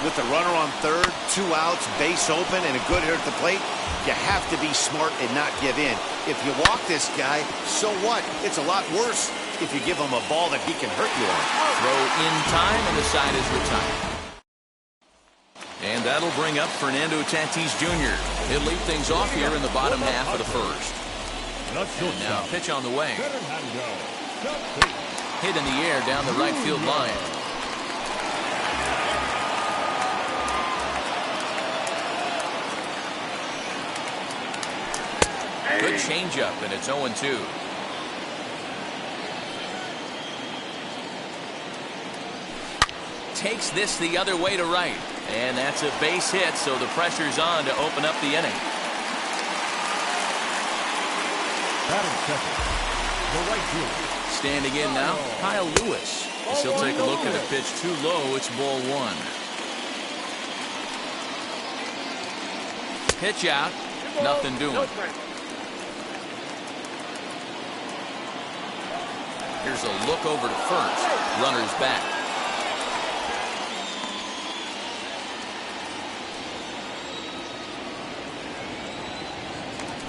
With the runner on third, 2 outs, base open, and a good hitter at the plate, you have to be smart and not give in. If you walk this guy, so what? It's a lot worse if you give him a ball that he can hurt you on. Throw in time, and the side is retired. And that'll bring up Fernando Tatis Jr. He'll lead things off here in the bottom half of the first. And now pitch on the way. Hit in the air down the right field line. Good changeup, and it's 0-2. Takes this the other way to right. And that's a base hit, so the pressure's on to open up the inning. Batting second, the right fielder, Standing in now, Kyle Lewis. As he'll take a look at the pitch too low. It's ball one. Pitch out. Nothing doing. Here's a look over to first. Runner's back.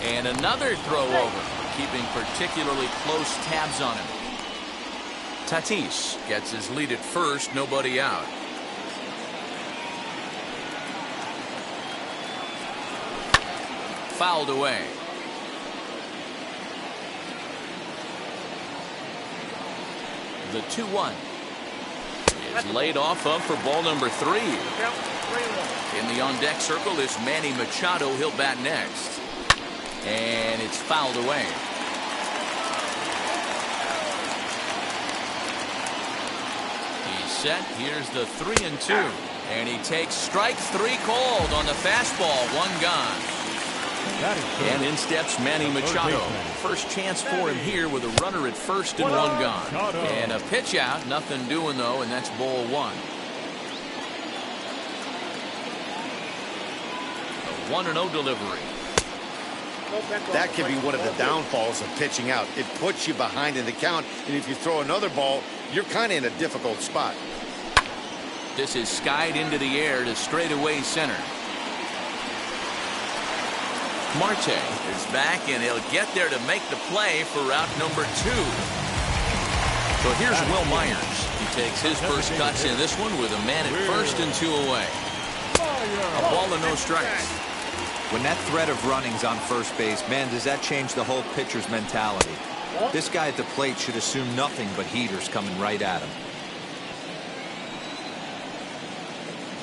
And another throw over, keeping particularly close tabs on him. Tatis gets his lead at first, nobody out. Fouled away. The 2-1 is laid off of for ball number 3. In the on-deck circle is Manny Machado. He'll bat next. And it's fouled away. He's set. Here's the 3-2. And he takes strike 3 called on the fastball. 1 gone. And in steps Manny Machado. First chance for him here with a runner at first and 1 gone. And a pitch out. Nothing doing, though, and that's ball 1. A 1-0 delivery. That can be one of the downfalls of pitching out. It puts you behind in the count, and if you throw another ball, you're kind of in a difficult spot. This is skied into the air to straightaway center. Marte is back, and he'll get there to make the play for route number 2. So here's Will Myers. He takes his first cuts in this one with a man at first and 2 away. A ball and no strikes. When that threat of running's on first base, man, does that change the whole pitcher's mentality. This guy at the plate should assume nothing but heaters coming right at him.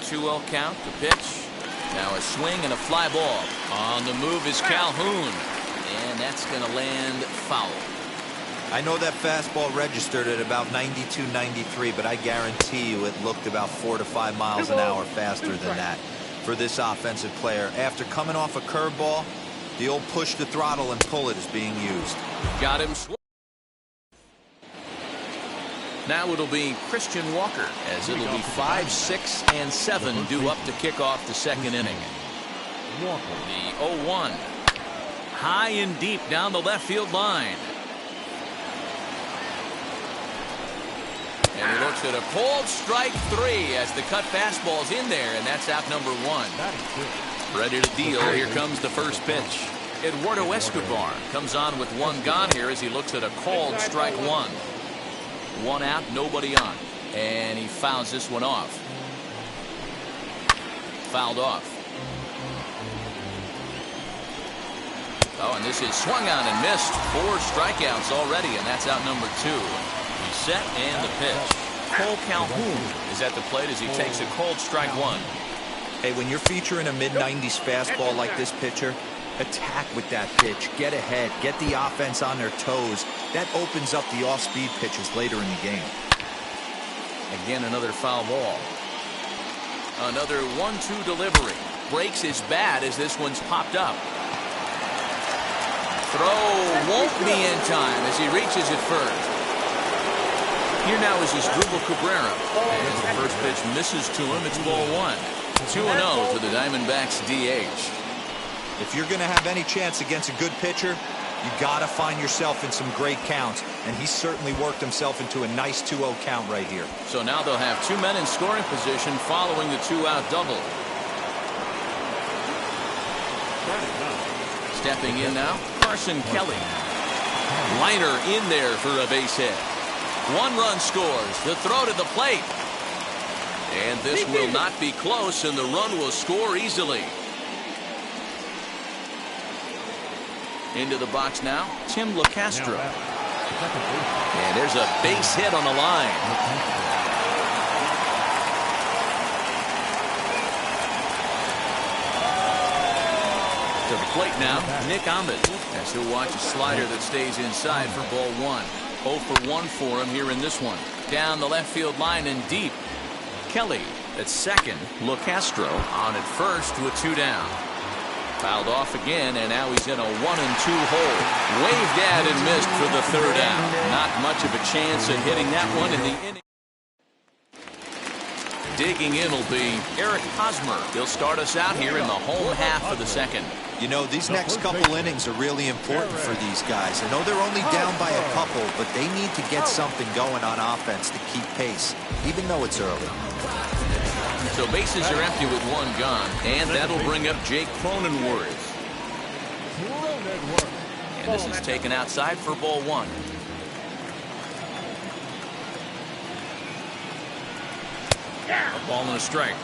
2-0 count, the pitch. Now a swing and a fly ball. On the move is Calhoun. And that's going to land foul. I know that fastball registered at about 92-93, but I guarantee you it looked about 4 to 5 miles an hour faster than that. For this offensive player, after coming off a curveball, the old push the throttle and pull it is being used. Got him. Now it'll be Christian Walker, as it'll be 5, 6, and 7 due up to kick off the second inning. The 0-1. High and deep down the left field line. And he looks at a cold strike 3 as the cut fastball's in there, and that's out number 1. Ready to deal. Here comes the first pitch. Eduardo Escobar comes on with 1 gone here as he looks at a called strike 1. 1 out, nobody on. And he fouls this one off. Fouled off. Oh, and this is swung on and missed. 4 strikeouts already, and that's out number 2. He's set and the pitch. Cole Calhoun is at the plate as he takes a cold strike 1. Hey, when you're featuring a mid-90s fastball like this pitcher, attack with that pitch. Get ahead. Get the offense on their toes. That opens up the off-speed pitches later in the game. Again, another foul ball. Another 1-2 delivery. Breaks his bat as this one's popped up. Throw won't be in time as he reaches it first. Here now is Asdrubal Cabrera. As the first pitch misses to him, it's ball 1. 2-0 to the Diamondbacks DH. If you're going to have any chance against a good pitcher, you got to find yourself in some great counts, and he certainly worked himself into a nice 2-0 count right here. So now they'll have 2 men in scoring position following the 2-out double. Stepping in now, Carson Kelly. Liner in there for a base hit. 1 run scores. The throw to the plate. And this will not be close, and the run will score easily. Into the box now, Tim LeCastro. And there's a base hit on the line. To the plate now, Nick Ahmed, as he'll watch a slider that stays inside for ball 1. 0 for 1 for him here in this one. Down the left field line and deep. Kelly at second. LeCastro on at first with 2 down. Fouled off again, and now he's in a 1-2 hole. Waved at and missed for the third out. Not much of a chance at hitting that one in the inning. Digging in will be Eric Hosmer. He'll start us out here in the home half of the second. You know, these next couple innings are really important for these guys. I know they're only down by a couple, but they need to get something going on offense to keep pace, even though it's early. So bases are empty with one gone, and that'll bring up Jake Cronenworth. And this is taken outside for ball one. A ball and a strike.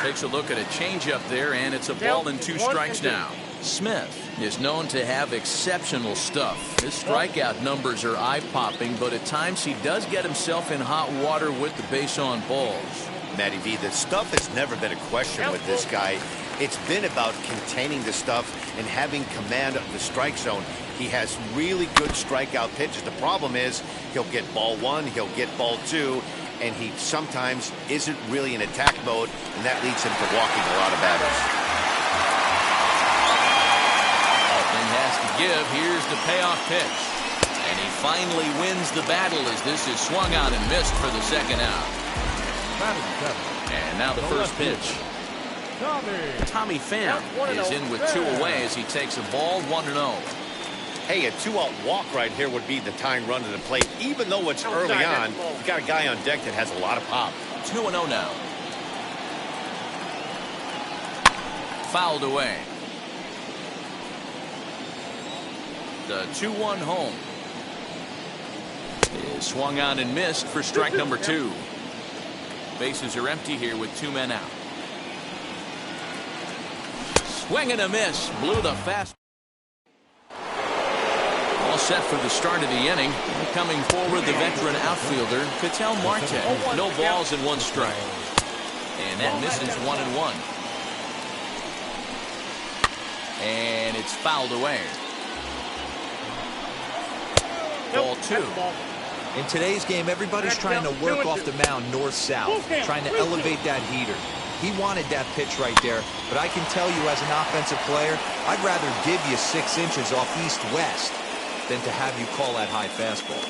Takes a look at a changeup there, and it's a ball and 2 strikes now. Smith is known to have exceptional stuff. His strikeout numbers are eye-popping, but at times he does get himself in hot water with the base on balls. Matty V, the stuff has never been a question with this guy. It's been about containing the stuff and having command of the strike zone. He has really good strikeout pitches. The problem is he'll get ball 1, he'll get ball 2, and he sometimes isn't really in attack mode, and that leads him to walking a lot of batters. Nothing has to give. Here's the payoff pitch. And he finally wins the battle as this is swung on and missed for the second out. And now the first pitch. Tommy Pham is in with 2 away as he takes a ball 1-0. Hey, a 2-out walk right here would be the tying run to the plate. Even though it's early on, you got a guy on deck that has a lot of pop. 2-0 now. Fouled away. The 2-1 home is swung on and missed for strike number 2. Bases are empty here with 2 men out. Swing and a miss. Blew the fast. All set for the start of the inning. Coming forward, the veteran outfielder, Ketel Marte. No balls and 1 strike. And that misses 1-1. And it's fouled away. Ball 2. In today's game, everybody's trying to work off the mound north-south, trying to elevate that heater. He wanted that pitch right there, but I can tell you as an offensive player, I'd rather give you 6 inches off east-west than to have you call that high fastball.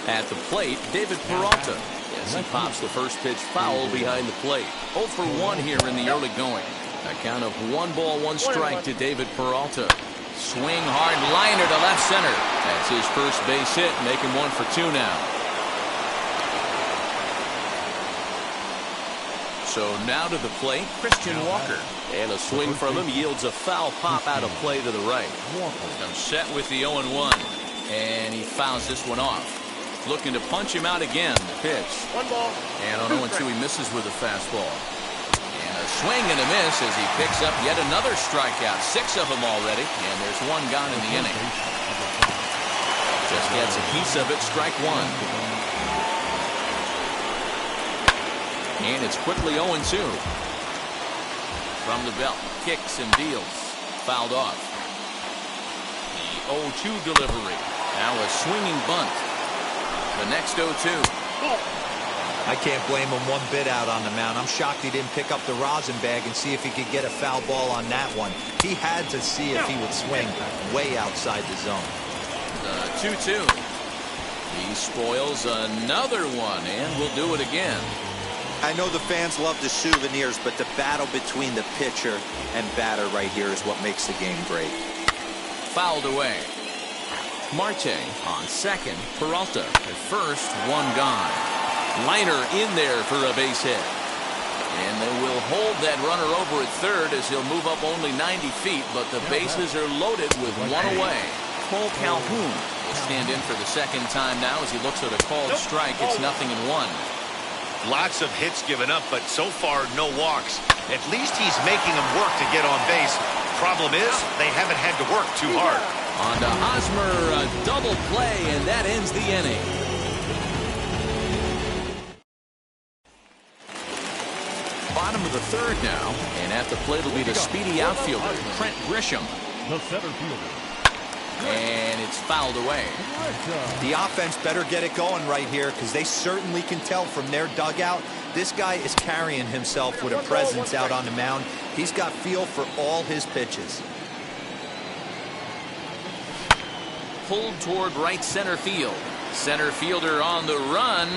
At the plate, David Peralta. Yes, he pops the first pitch foul behind the plate. 0 for 1 here in the early going. A count of 1 ball, 1 strike to David Peralta. Swing hard liner to left center. That's his first base hit, making 1 for 2 now. So now to the plate, Christian Walker. And a swing from him yields a foul pop out of play to the right. Comes set with the 0-1. And he fouls this one off. Looking to punch him out again. The pitch. 1 ball. And on 0-2 he misses with a fastball. And a swing and a miss as he picks up yet another strikeout. 6 of them already. And there's 1 gone in the inning. Just gets a piece of it. Strike 1. And it's quickly 0-2. From the belt, kicks and deals. Fouled off. The 0-2 delivery. Now a swinging bunt. The next 0-2. I can't blame him one bit out on the mound. I'm shocked he didn't pick up the rosin bag and see if he could get a foul ball on that one. He had to see if he would swing way outside the zone. The 2-2. He spoils another one and will do it again. I know the fans love the souvenirs, but the battle between the pitcher and batter right here is what makes the game great. Fouled away. Marte on second. Peralta at first. 1 gone. Liner in there for a base hit. And they will hold that runner over at third as he'll move up only 90 feet, but the bases are loaded with 1 away. Cole Calhoun will stand in for the second time now as he looks at a called strike. It's 0-1. Lots of hits given up, but so far no walks. At least he's making them work to get on base. Problem is, they haven't had to work too hard. On to Hosmer, a double play, and that ends the inning. Bottom of the third now, and at the plate will be the speedy outfielder, Trent Grisham. The center fielder. And it's fouled away. The offense better get it going right here because they certainly can tell from their dugout this guy is carrying himself with a presence out on the mound. He's got feel for all his pitches. Pulled toward right center field. Center fielder on the run.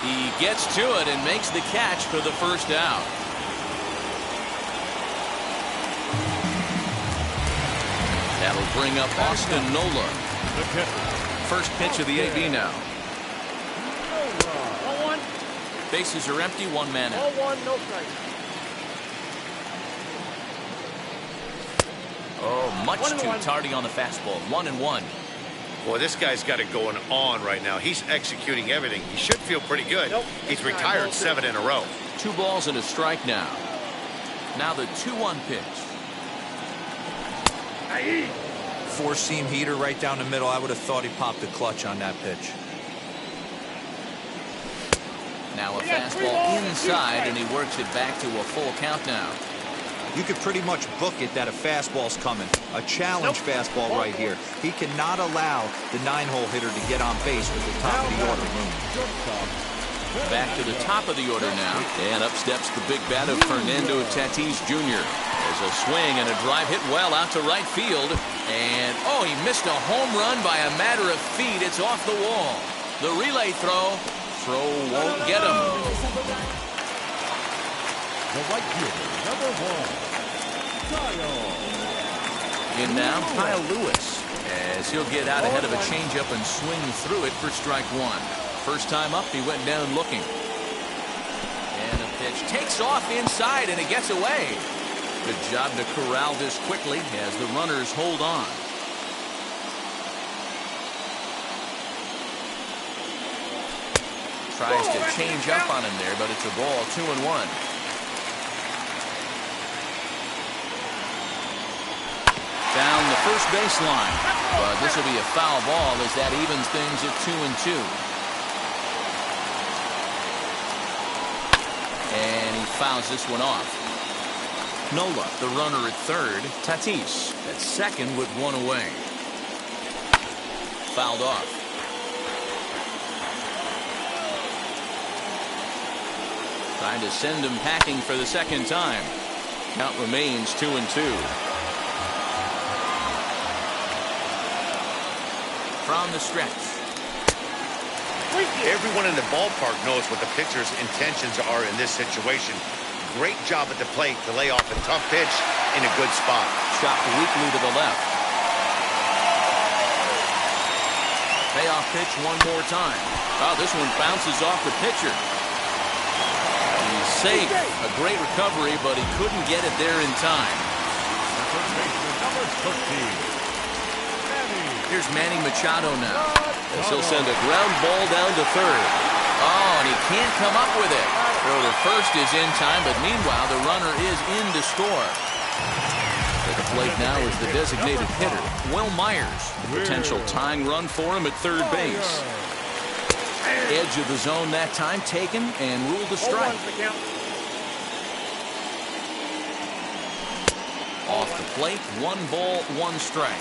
He gets to it and makes the catch for the first out. That'll bring up Austin Nola. First pitch of the AB now. 1-1. Bases are empty, one man out. 0-1, no strike. Oh, much too 1-1. tardy on the fastball. 1-1. Boy, this guy's got it going on right now. He's executing everything. He should feel pretty good. Nope. He's retired 7 in a row. 2 balls and a strike now. Now the 2-1 pitch. Four-seam heater right down the middle. I would have thought he popped the clutch on that pitch. Now a fastball inside, and he works it back to a full count now. You could pretty much book it that a fastball's coming. A challenge fastball right here. He cannot allow the 9-hole hitter to get on base with the top of the order. Back to the top of the order now. And up steps the big bat of Fernando Tatis Jr. There's a swing and a drive hit well out to right field. And, oh, he missed a home run by a matter of feet. It's off the wall. The relay throw. Throw won't get him. The right fielder, number 1, Kyle. In now, Kyle Lewis, as he'll get out ahead of a changeup and swing through it for strike 1. First time up, he went down looking. And a pitch takes off inside, and it gets away. Good job to corral this quickly as the runners hold on. Tries to change up on him there, but it's a ball. 2-1. Down the first baseline, but this will be a foul ball as that evens things at 2-2. And he fouls this one off. Nola, the runner at third. Tatis at second with 1 away. Fouled off. Trying to send him packing for the second time. Count remains 2-2. From the stretch. Everyone in the ballpark knows what the pitcher's intentions are in this situation. Great job at the plate to lay off a tough pitch in a good spot. Chopped weakly to the left. Payoff pitch one more time. Oh, this one bounces off the pitcher. He's safe. A great recovery, but he couldn't get it there in time. Number 13. Here's Manny Machado now, as he'll send a ground ball down to third. Oh, and he can't come up with it. Throw to first is in time, but meanwhile, the runner is in to score. At the plate now is the designated hitter, Will Myers. The potential tying run for him at third base. Edge of the zone that time taken and ruled a strike. Off the plate, 1 ball, 1 strike.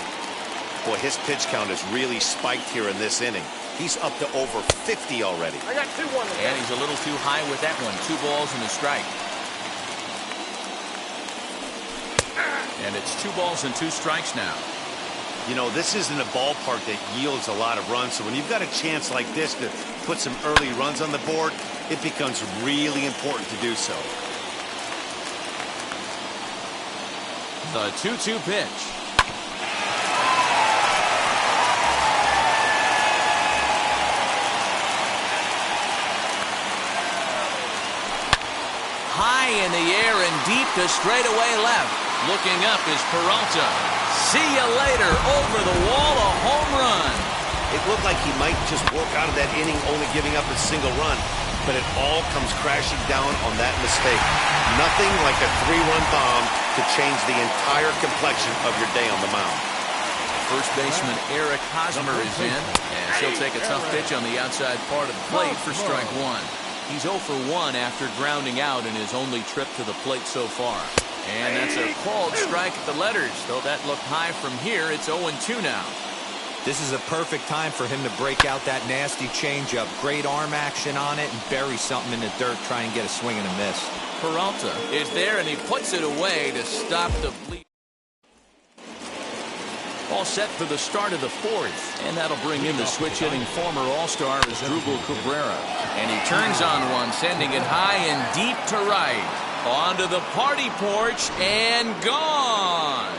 Boy, his pitch count has really spiked here in this inning. He's up to over 50 already. I got 2-1. And he's a little too high with that one. 2 balls and a strike. And it's 2 balls and 2 strikes now. You know, this isn't a ballpark that yields a lot of runs, so when you've got a chance like this to put some early runs on the board, it becomes really important to do so. The 2-2 pitch. High in the air and deep to straightaway left. Looking up is Peralta. See you later. Over the wall, a home run. It looked like he might just work out of that inning only giving up a single run, but it all comes crashing down on that mistake. Nothing like a 3-run bomb to change the entire complexion of your day on the mound. First baseman Eric Hosmer is in, and he'll take a tough pitch on the outside part of the plate for strike 1. He's 0 for 1 after grounding out in his only trip to the plate so far. And that's a called strike at the letters. Though that looked high from here, it's 0-2 now. This is a perfect time for him to break out that nasty changeup. Great arm action on it and bury something in the dirt, try and get a swing and a miss. Peralta is there, and he puts it away to stop the bleed. All set for the start of the fourth, and that'll bring in the switch-hitting former All-Star Asdrubal Cabrera. And he turns on one, sending it high and deep to right. Onto the party porch, and gone!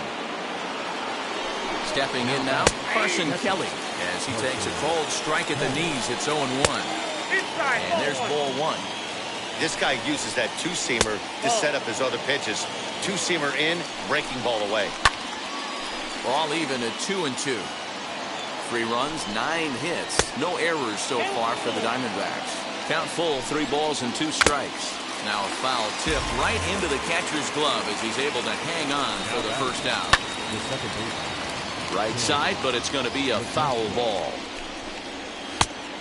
Stepping in now, Carson Kelly, as he takes a cold strike at the knees. It's 0-1. And there's ball one. This guy uses that two-seamer to set up his other pitches. Two-seamer in, breaking ball away. Ball even at 2-2. 3 runs, 9 hits. No errors so far for the Diamondbacks. Count full, 3 balls and 2 strikes. Now a foul tip right into the catcher's glove as he's able to hang on for the first out. Right side, but it's going to be a foul ball.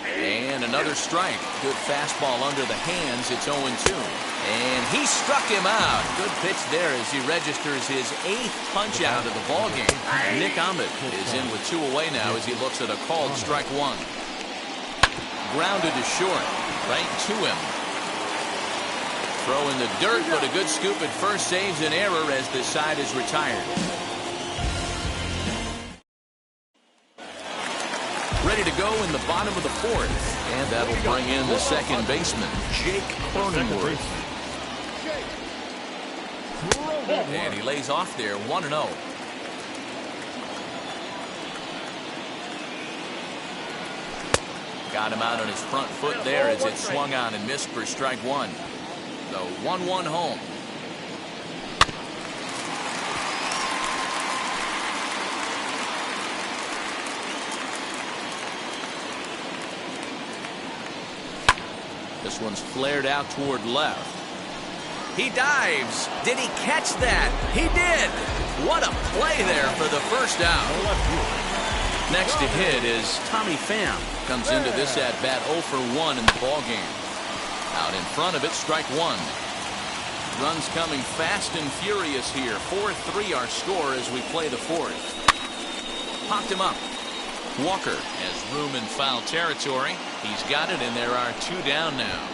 And another strike. Good fastball under the hands. It's 0-2. And he struck him out. Good pitch there as he registers his 8th punch out of the ballgame. Nick Ahmed is in with 2 away now as he looks at a called strike 1. Grounded to short. Right to him. Throw in the dirt, but a good scoop at first saves an error as this side is retired. Ready to go in the bottom of the fourth. And that'll bring in the second baseman, Jake Cronenworth. And he lays off there, 1-0. Got him out on his front foot there as it swung on and missed for strike 1. So 1-1 home. This one's flared out toward left. He dives. Did he catch that? He did. What a play there for the first out. Next to hit is Tommy Pham. Comes into this at-bat 0 for 1 in the ballgame. Out in front of it, strike 1. Runs coming fast and furious here. 4-3 our score as we play the fourth. Popped him up. Walker has room in foul territory. He's got it, and there are 2 down now.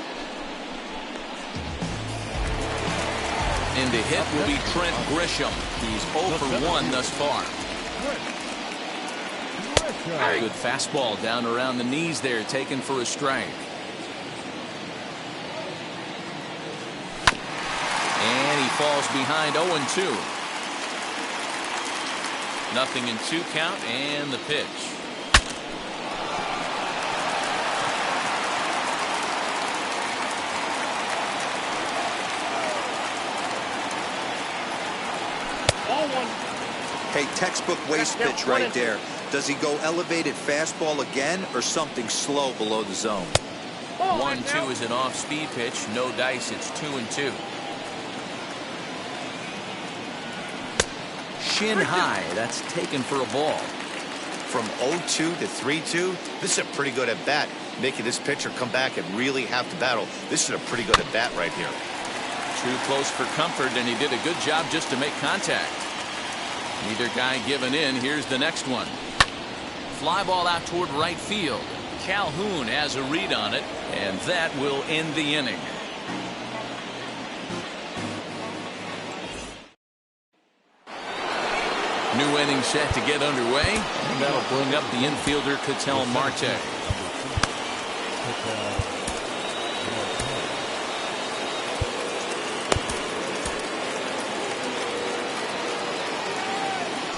And the hit will be Trent Grisham. He's 0 for 1 thus far. A good fastball down around the knees there, taken for a strike. And he falls behind 0-2. 0-2 count, and the pitch. Hey, textbook waste pitch right there. Does he go elevated fastball again or something slow below the zone? 1-2 is an off-speed pitch. No dice. It's 2-2. Shin high. That's taken for a ball. From 0-2 to 3-2, this is a pretty good at bat. Making this pitcher come back and really have to battle. This is a pretty good at bat right here. Too close for comfort, and he did a good job just to make contact. Neither guy giving in. Here's the next one. Fly ball out toward right field. Calhoun has a read on it, and that will end the inning. New inning set to get underway, and that'll bring up the infielder Ketel Marte.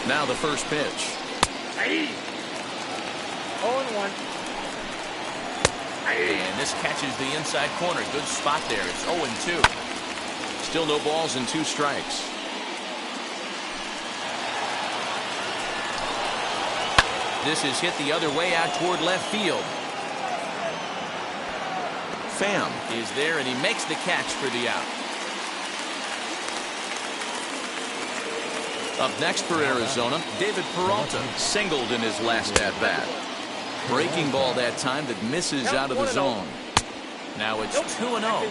Now the first pitch. 0-1. And this catches the inside corner. Good spot there. It's 0-2. Still no balls and 2 strikes. This is hit the other way out toward left field. Pham is there, and he makes the catch for the out. Up next for Arizona, David Peralta singled in his last at-bat. Breaking ball that time that misses out of the zone. Now it's 2-0.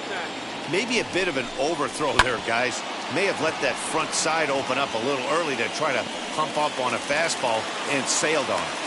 Maybe a bit of an overthrow there, guys. May have let that front side open up a little early to try to pump up on a fastball and sailed on it.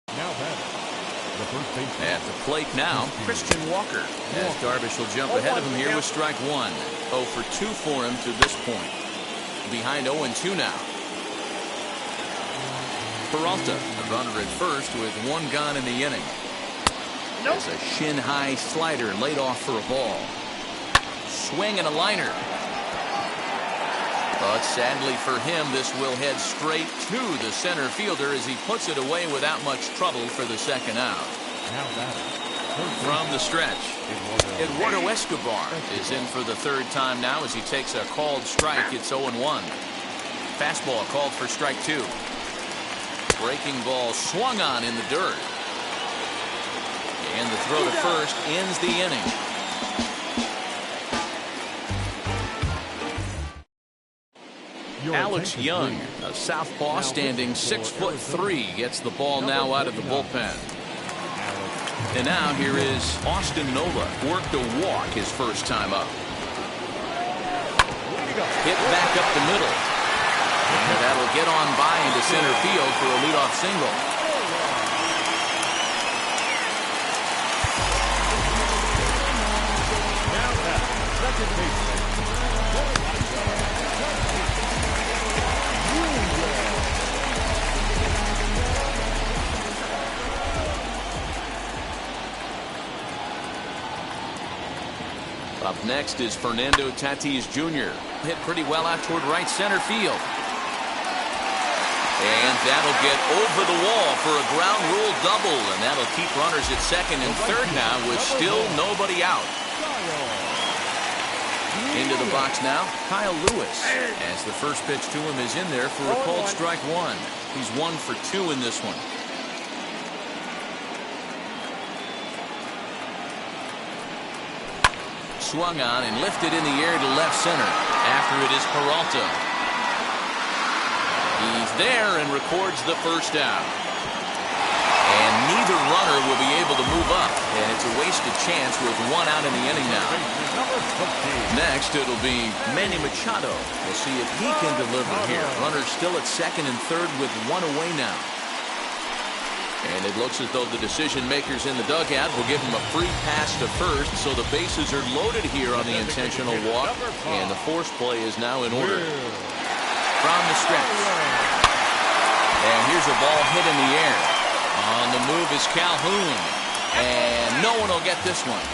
Now batting, the first baseman. At the plate now, Christian Walker. As Darvish will jump ahead of him here with strike one. 0 for 2 for him to this point. Behind 0-2 now. Peralta, the runner at first with 1 gone in the inning. That's a shin-high slider laid off for a ball. Swing and a liner. But sadly for him, this will head straight to the center fielder as he puts it away without much trouble for the second out. Now batting, From the stretch, Eduardo Escobar is in for the 3rd time now as he takes a called strike. It's 0-1. Fastball called for strike 2. Breaking ball swung on in the dirt. And the throw to first ends the inning. Alex Young, a southpaw standing 6'3", gets the ball now out of the bullpen. And now here is Austin Nola, worked a walk his first time up. Hit back up the middle. And that'll get on by into center field for a leadoff single. Up next is Fernando Tatis Jr. Hit pretty well out toward right center field. And that'll get over the wall for a ground rule double. And that'll keep runners at second and third now with still nobody out. Into the box now, Kyle Lewis. As the first pitch to him is in there for a called strike 1. He's 1 for 2 in this one. Swung on and lifted in the air to left center. After it is Peralta. He's there and records the first out. And neither runner will be able to move up. And it's a wasted chance with 1 out in the inning now. Next, it'll be Manny Machado. We'll see if he can deliver here. Runner still at second and third with 1 away now. And it looks as though the decision makers in the dugout will give him a free pass to first, so the bases are loaded here on the intentional walk, and the force play is now in order. From the stretch. And here's a ball hit in the air. On the move is Calhoun. And no one will get this one.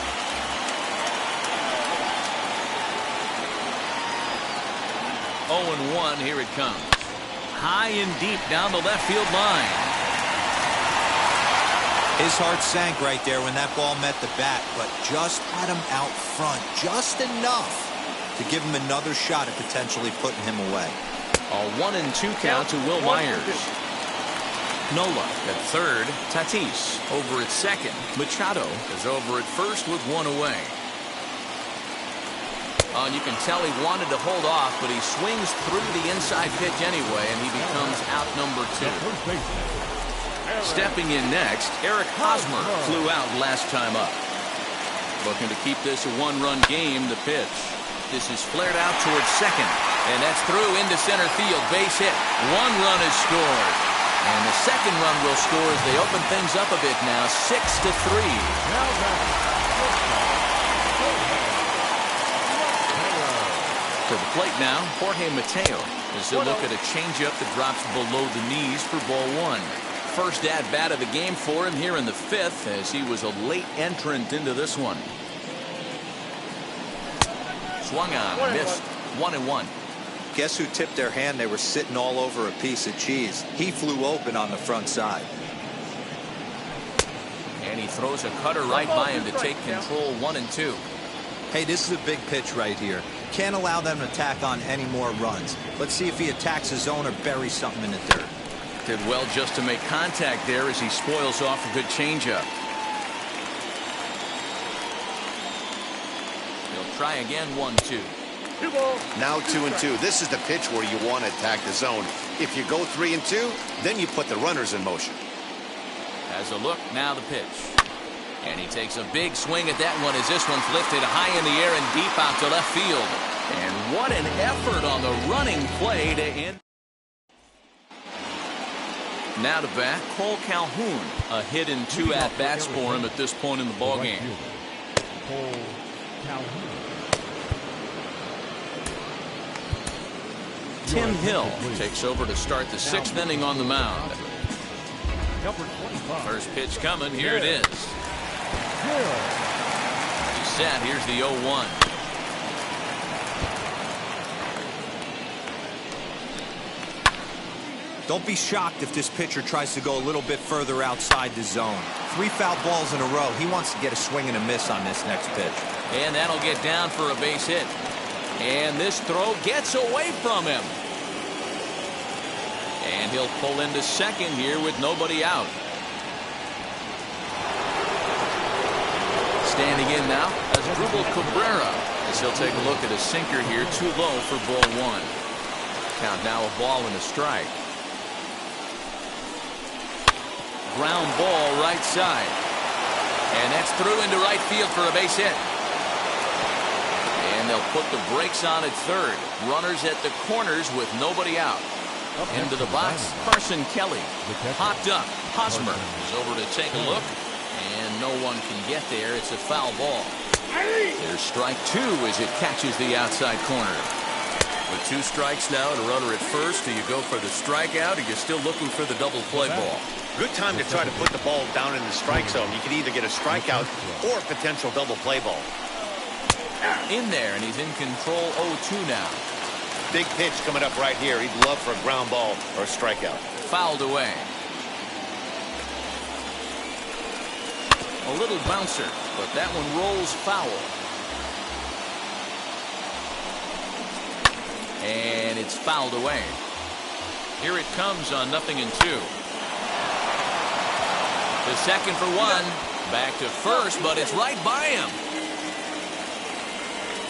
Oh, 0-1, here it comes. High and deep down the left field line. His heart sank right there when that ball met the bat, but just had him out front just enough to give him another shot at potentially putting him away. A 1-2 count to Will Myers. Nola at third. Tatis over at second. Machado is over at first with 1 away. Oh, and you can tell he wanted to hold off, but he swings through the inside pitch anyway, and he becomes out number 2. Stepping in next, Eric Hosmer flew out last time up. Looking to keep this a 1-run game, the pitch. This is flared out towards second, and that's through into center field. Base hit. 1 run is scored. And the second run will score as they open things up a bit now, 6-3. To the plate now, Jorge Mateo, as he'll look at a changeup that drops below the knees for ball one. First at bat of the game for him here in the fifth, as he was a late entrant into this one. Swung on, missed. 1-1. Guess who tipped their hand? They were sitting all over a piece of cheese. He flew open on the front side. And he throws a cutter right by him to take control. 1-2. Hey, this is a big pitch right here. Can't allow them to tack on any more runs. Let's see if he attacks his zone or buries something in the dirt. Did well just to make contact there as he spoils off a good changeup. He'll try again. 1-2. Now 2-2. This is the pitch where you want to attack the zone. If you go 3-2, then you put the runners in motion. As a look, now the pitch. And he takes a big swing at that one as this one's lifted high in the air and deep out to left field. And what an effort on the running play to end. Now to bat, Cole Calhoun. A hit in 2 at-bats for him at this point in the ballgame. Cole Calhoun. Tim Hill takes over to start the 6th inning on the mound. Number 25. First pitch coming. Here it is. He's set. Here's the 0-1. Don't be shocked if this pitcher tries to go a little bit further outside the zone. 3 foul balls in a row. He wants to get a swing and a miss on this next pitch. And that'll get down for a base hit. And this throw gets away from him. And he'll pull into second here with nobody out. Standing in now as Drupal Cabrera, as he'll take a look at a sinker here, too low for ball one. Count now a ball and a strike. Ground ball right side. And that's through into right field for a base hit. And they'll put the brakes on at third. Runners at the corners with nobody out. Into the box, Carson Kelly. Popped up. Hosmer is over to take a look. And no one can get there. It's a foul ball. There's strike 2 as it catches the outside corner. With 2 strikes now and a runner at first, do you go for the strikeout or you're still looking for the double play ball? Good time to try to put the ball down in the strike zone. You can either get a strikeout or a potential double play ball. In there, and he's in control. 0-2 now. Big pitch coming up right here. He'd love for a ground ball or a strikeout. Fouled away. A little bouncer, but that one rolls foul. And it's fouled away. Here it comes on 0-2. The second for 1. Back to first, but it's right by him.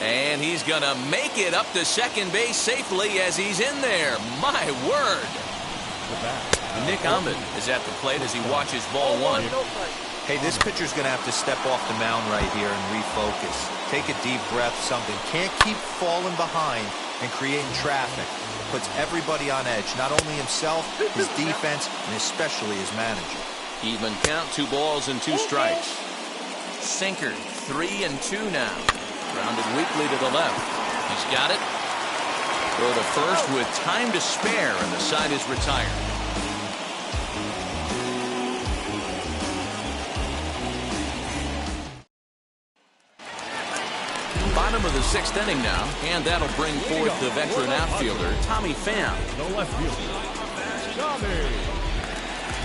And he's going to make it up to second base safely as he's in there. My word. Nick Ahmed is at the plate as he watches ball 1. Hey, this pitcher's going to have to step off the mound right here and refocus. Take a deep breath, something. Can't keep falling behind and creating traffic. Puts everybody on edge, not only himself, his defense, and especially his manager. Even count, 2 balls and 2 strikes. Sinker, 3-2 now. Grounded weakly to the left. He's got it. Throw to first with time to spare, and the side is retired. Bottom of the 6th inning now, and that'll bring forth the veteran outfielder, Tommy Pham. The left fielder, Tommy.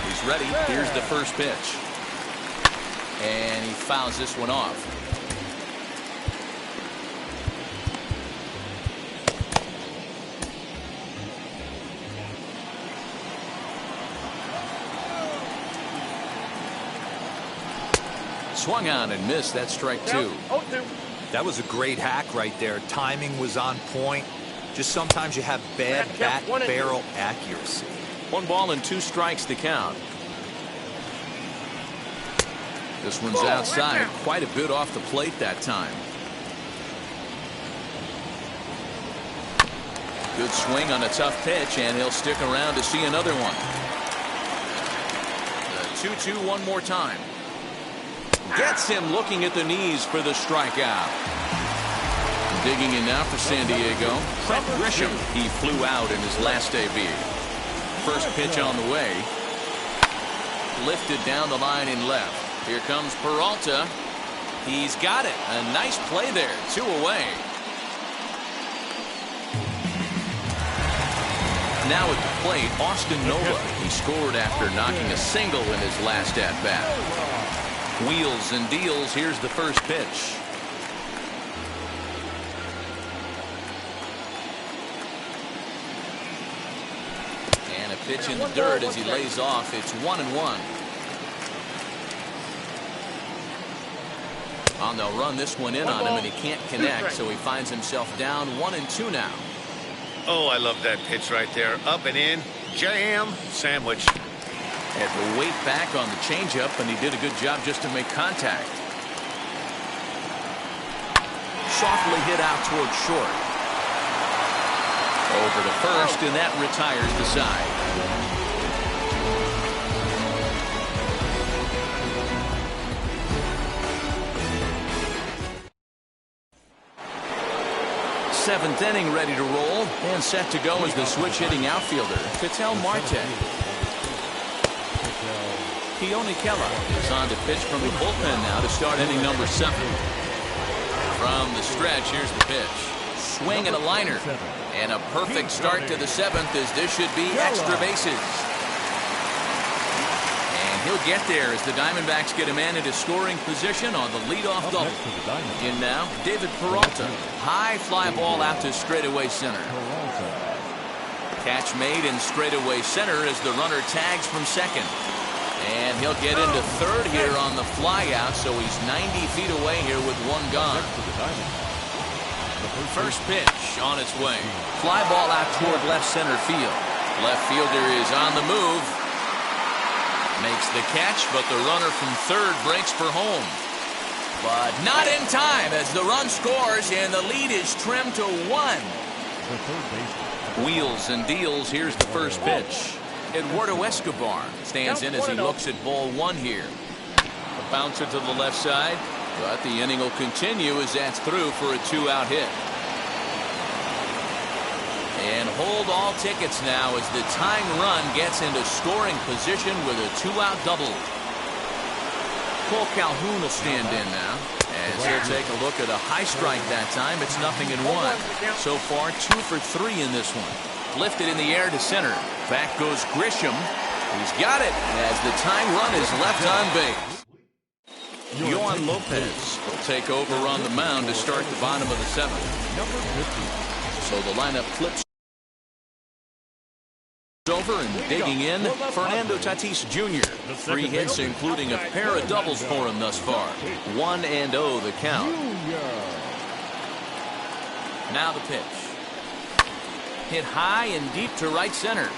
He's ready. Here's the first pitch. And he fouls this one off. Swung on and missed. That's strike 2. That was a great hack right there. Timing was on point. Just sometimes you have bad bat barrel accuracy. 1 ball and 2 strikes to count. This one's outside. Quite a bit off the plate that time. Good swing on a tough pitch, and he'll stick around to see another one. The 2-2 one more time. Gets him looking at the knees for the strikeout. Digging in now for San Diego, Trent Grisham. He flew out in his last AB. First pitch on the way. Lifted down the line in left. Here comes Peralta. He's got it. A nice play there. 2 away. Now at the plate, Austin Nova. He scored after knocking a single in his last at-bat. Wheels and deals. Here's the first pitch. And a pitch in the dirt as he lays off. It's 1-1. They'll run this one in on him, and he can't connect, so he finds himself down 1-2 now. Oh, I love that pitch right there. Up and in. Jam. Sandwich. Had to wait back on the changeup, and he did a good job just to make contact. Softly hit out towards short. Over to first, and that retires the side. Seventh inning ready to roll and set to go as the switch hitting outfielder Ketel Marte. Keone Kela is on to pitch from the bullpen now to start inning number 7. From the stretch, here's the pitch. Swing and a liner. And a perfect start to the 7th as this should be extra bases. He'll get there as the Diamondbacks get a man into scoring position on the leadoff double. In now, David Peralta. High fly ball out to straightaway center. Catch made in straightaway center as the runner tags from second. And he'll get into third here on the fly out, so he's 90 feet away here with 1 gone. First pitch on its way. Fly ball out toward left center field. Left fielder is on the move. Makes the catch, but the runner from third breaks for home. But not in time as the run scores and the lead is trimmed to 1. Wheels and deals. Here's the first pitch. Eduardo Escobar stands in as he looks at ball 1 here. A bouncer to the left side, but the inning will continue as that's through for a 2-out hit. And hold all tickets now as the tying run gets into scoring position with a 2-out double. Cole Calhoun will stand in now as he'll take a look at a high strike that time. It's 0-1. So far 2 for 3 in this one. Lifted in the air to center. Back goes Grisham. He's got it as the tying run is left on base. Yohan Lopez will take over on the mound to start the bottom of the 7th. So the lineup flips over and digging in, Fernando Tatis Jr. 3 hits, including a pair of doubles for him thus far. 1-0 the count. Now the pitch. Hit high and deep to right center.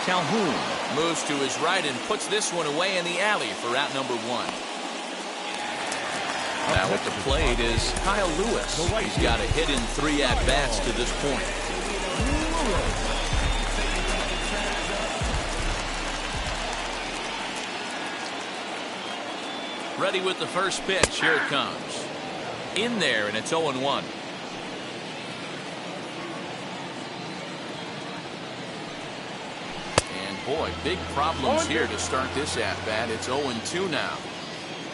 Calhoun moves to his right and puts this one away in the alley for out number 1. Now at the plate is Kyle Lewis. He's got a hit in 3 at-bats to this point. Ready with the first pitch. Here it comes. In there, and it's 0-1. And boy, big problems here to start this at-bat. It's 0-2 now.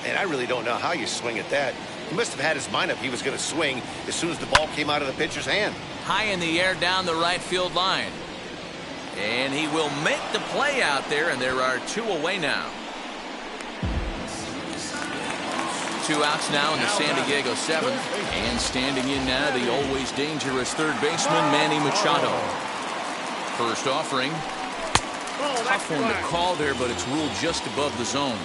And I really don't know how you swing at that. He must have had his mind up he was going to swing as soon as the ball came out of the pitcher's hand. High in the air down the right field line. And he will make the play out there, and there are 2 away now. 2 outs now in the San Diego 7th. And standing in now, the always dangerous third baseman, Manny Machado. First offering. Tough one to call there, but it's ruled just above the zone.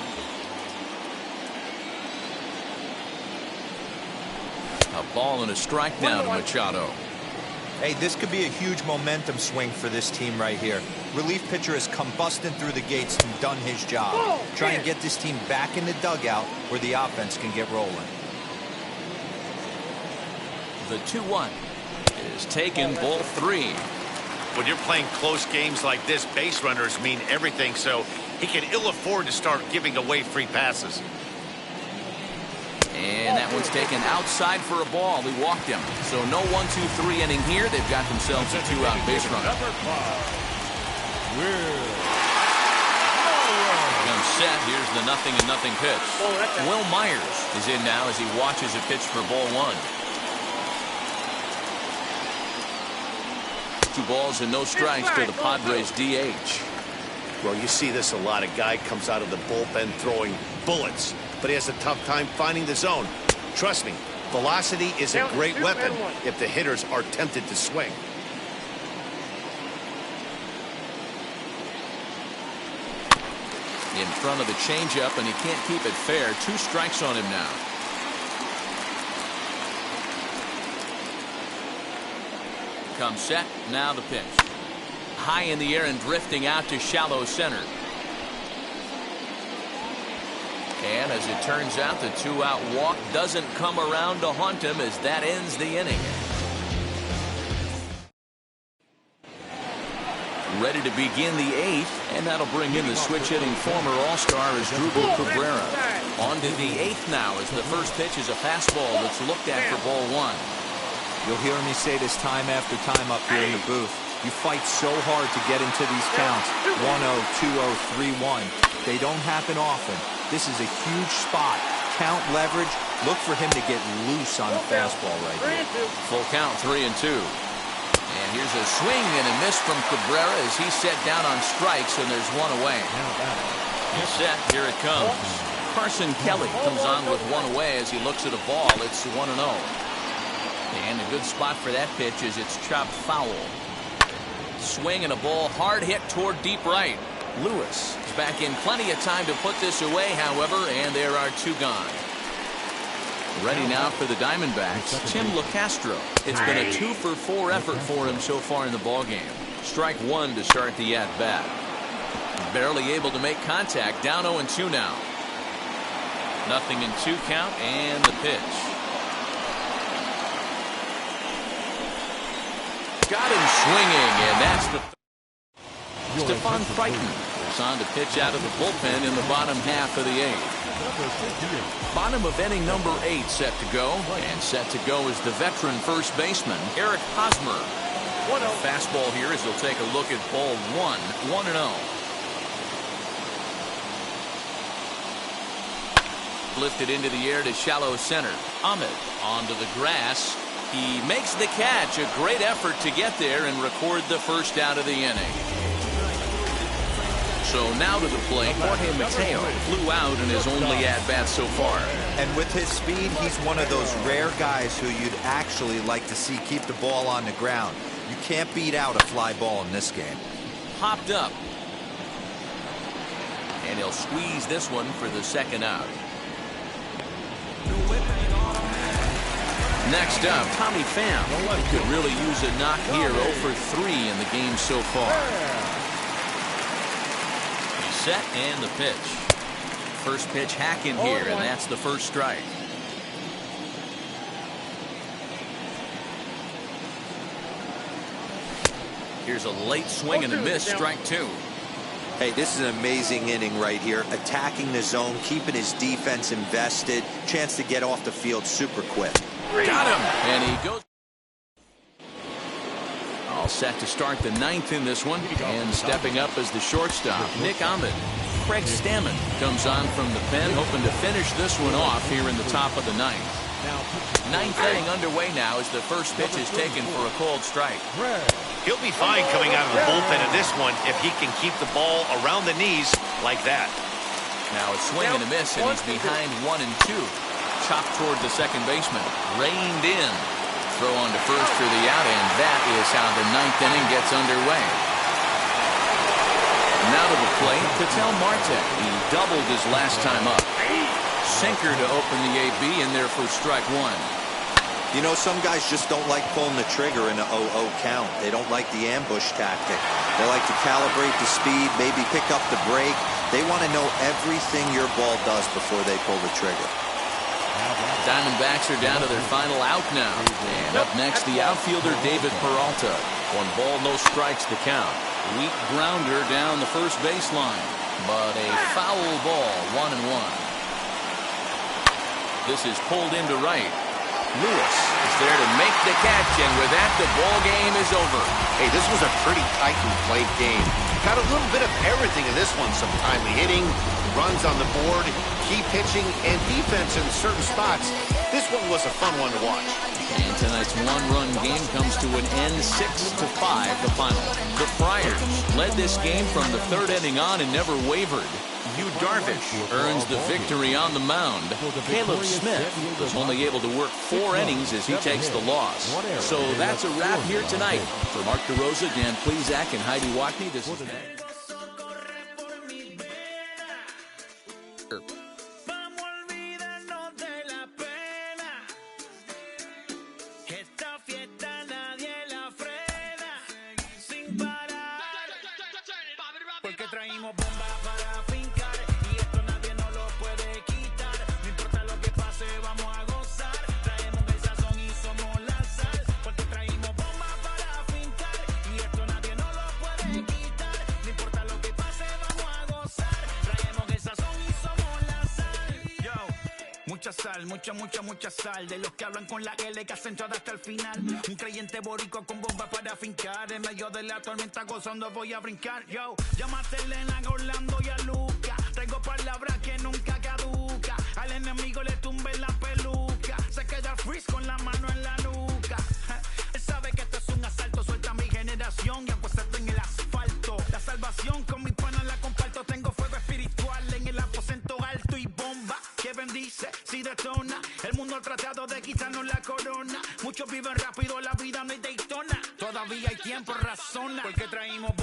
A ball and a strike down to Machado. Hey, this could be a huge momentum swing for this team right here. Relief pitcher has come busting through the gates and done his job. Try and get this team back in the dugout where the offense can get rolling. The 2-1 is taken, ball 3. When you're playing close games like this, base runners mean everything, so he can ill afford to start giving away free passes. And that one's taken outside for a ball. He walked him. So no 1-2-3 inning here. They've got themselves a 2-out base runner. Comes set. Here's the 0-0 pitch. Will Myers is in now as he watches a pitch for ball one. 2 balls and no strikes to the Padres DH. Well, you see this a lot. A guy comes out of the bullpen throwing bullets, but he has a tough time finding the zone. Trust me, velocity is a great weapon if the hitters are tempted to swing. In front of the changeup, and he can't keep it fair. 2 strikes on him now. Comes set. Now the pitch. High in the air and drifting out to shallow center. And as it turns out, the 2-out walk doesn't come around to haunt him as that ends the inning. Ready to begin the 8th, and that'll bring in the switch-hitting former All-Star Asdrubal Cabrera. On to the 8th now as the first pitch is a fastball that's looked at for ball one. You'll hear me say this time after time up here in the booth. You fight so hard to get into these counts. 1-0, 2-0, 3-1. They don't happen often. This is a huge spot. Count leverage. Look for him to get loose on a fastball right here. Full count, 3-2. And here's a swing and a miss from Cabrera as he's set down on strikes, and there's one away. He's set. Here it comes. Carson Kelly comes on with one away as he looks at a ball. It's 1-0. And a good spot for that pitch is it's chopped foul. Swing and a ball hard hit toward deep right. Lewis is back in plenty of time to put this away, however, and there are 2 gone. Ready now for the Diamondbacks, Tim LeCastro. It's been a 2-for-4 effort for him so far in the ballgame. Strike 1 to start the at-bat. Barely able to make contact, down 0-2 now. 0-2 count, and the pitch. Got him swinging, and that's the Stephon Crichton is on to pitch out of the bullpen in the bottom half of the 8th. Bottom of inning number 8 set to go, and set to go is the veteran first baseman Eric Hosmer. Fastball here as he'll take a look at ball 1, 1-0. Lifted into the air to shallow center. Ahmed onto the grass. He makes the catch. A great effort to get there and record the first out of the inning. So now to the plate, Jorge Mateo flew out in his only at-bat so far. And with his speed, he's one of those rare guys who you'd actually like to see keep the ball on the ground. You can't beat out a fly ball in this game. Popped up. And he'll squeeze this one for the second out. Next up, Tommy Pham. Could really use a knock here. 0 for 3 in the game so far. He's set and the pitch. First pitch hack in here, and that's the first strike. Here's a late swing and a miss, strike 2. Hey, this is an amazing inning right here. Attacking the zone, keeping his defense invested. Chance to get off the field super quick. Got him, and he goes. All set to start the 9th in this one, and stepping up as the shortstop, Nick Ahmed. Craig Stammen comes on from the pen, hoping to finish this one off here in the top of the 9th. 9th inning underway now as the first pitch is taken for a cold strike. He'll be fine coming out of the bullpen in this one if he can keep the ball around the knees like that. Now a swing and a miss, and he's behind 1-2. Chopped toward the second baseman. Reined in. Throw on to first for the out, and that is how the 9th inning gets underway. Now to the plate, Ketel Marte. He doubled his last time up. Sinker to open the AB, in there for strike 1. You know, some guys just don't like pulling the trigger in an 0-0 count. They don't like the ambush tactic. They like to calibrate the speed, maybe pick up the break. They want to know everything your ball does before they pull the trigger. Diamondbacks are down to their final out now. And up next, the outfielder David Peralta. One ball, no strikes to count. Weak grounder down the first baseline, but a foul ball, 1-1. This is pulled into right. Lewis is there to make the catch, and with that, the ball game is over. Hey, this was a pretty tightly played game. Got a little bit of everything in this one. Some timely hitting, runs on the board, key pitching, and defense in certain spots. This one was a fun one to watch. And tonight's one-run game comes to an end, 6-5, the final. The Friars led this game from the third inning on and never wavered. Yu Darvish earns the victory on the mound. Caleb Smith was only able to work 4 innings as he takes the loss. So that's a wrap here tonight. For Mark DeRosa, Dan Plezak, and Heidi Watney, this is Matt. Mucha sal. De los que hablan con la L que hacen toda hasta el final. Un creyente boricua con bomba para fincar. En medio de la tormenta gozando voy a brincar. Yo, llámate a Elena, a Orlando y a Luca. Traigo palabras que nunca caduca. Al enemigo le tumbe la peluca. Se queda freeze con la mano en la nuca. Él sabe que esto es un asalto. Suelta mi generación y apuesto en el asfalto. La salvación con mis panas la comparto. Tengo fuego espiritual en el aposento alto y bomba que bendice si detona. El mundo ha tratado de quitarnos la corona. Muchos viven rápido, la vida no es Daytona. Todavía hay tiempo, razona. Porque traímos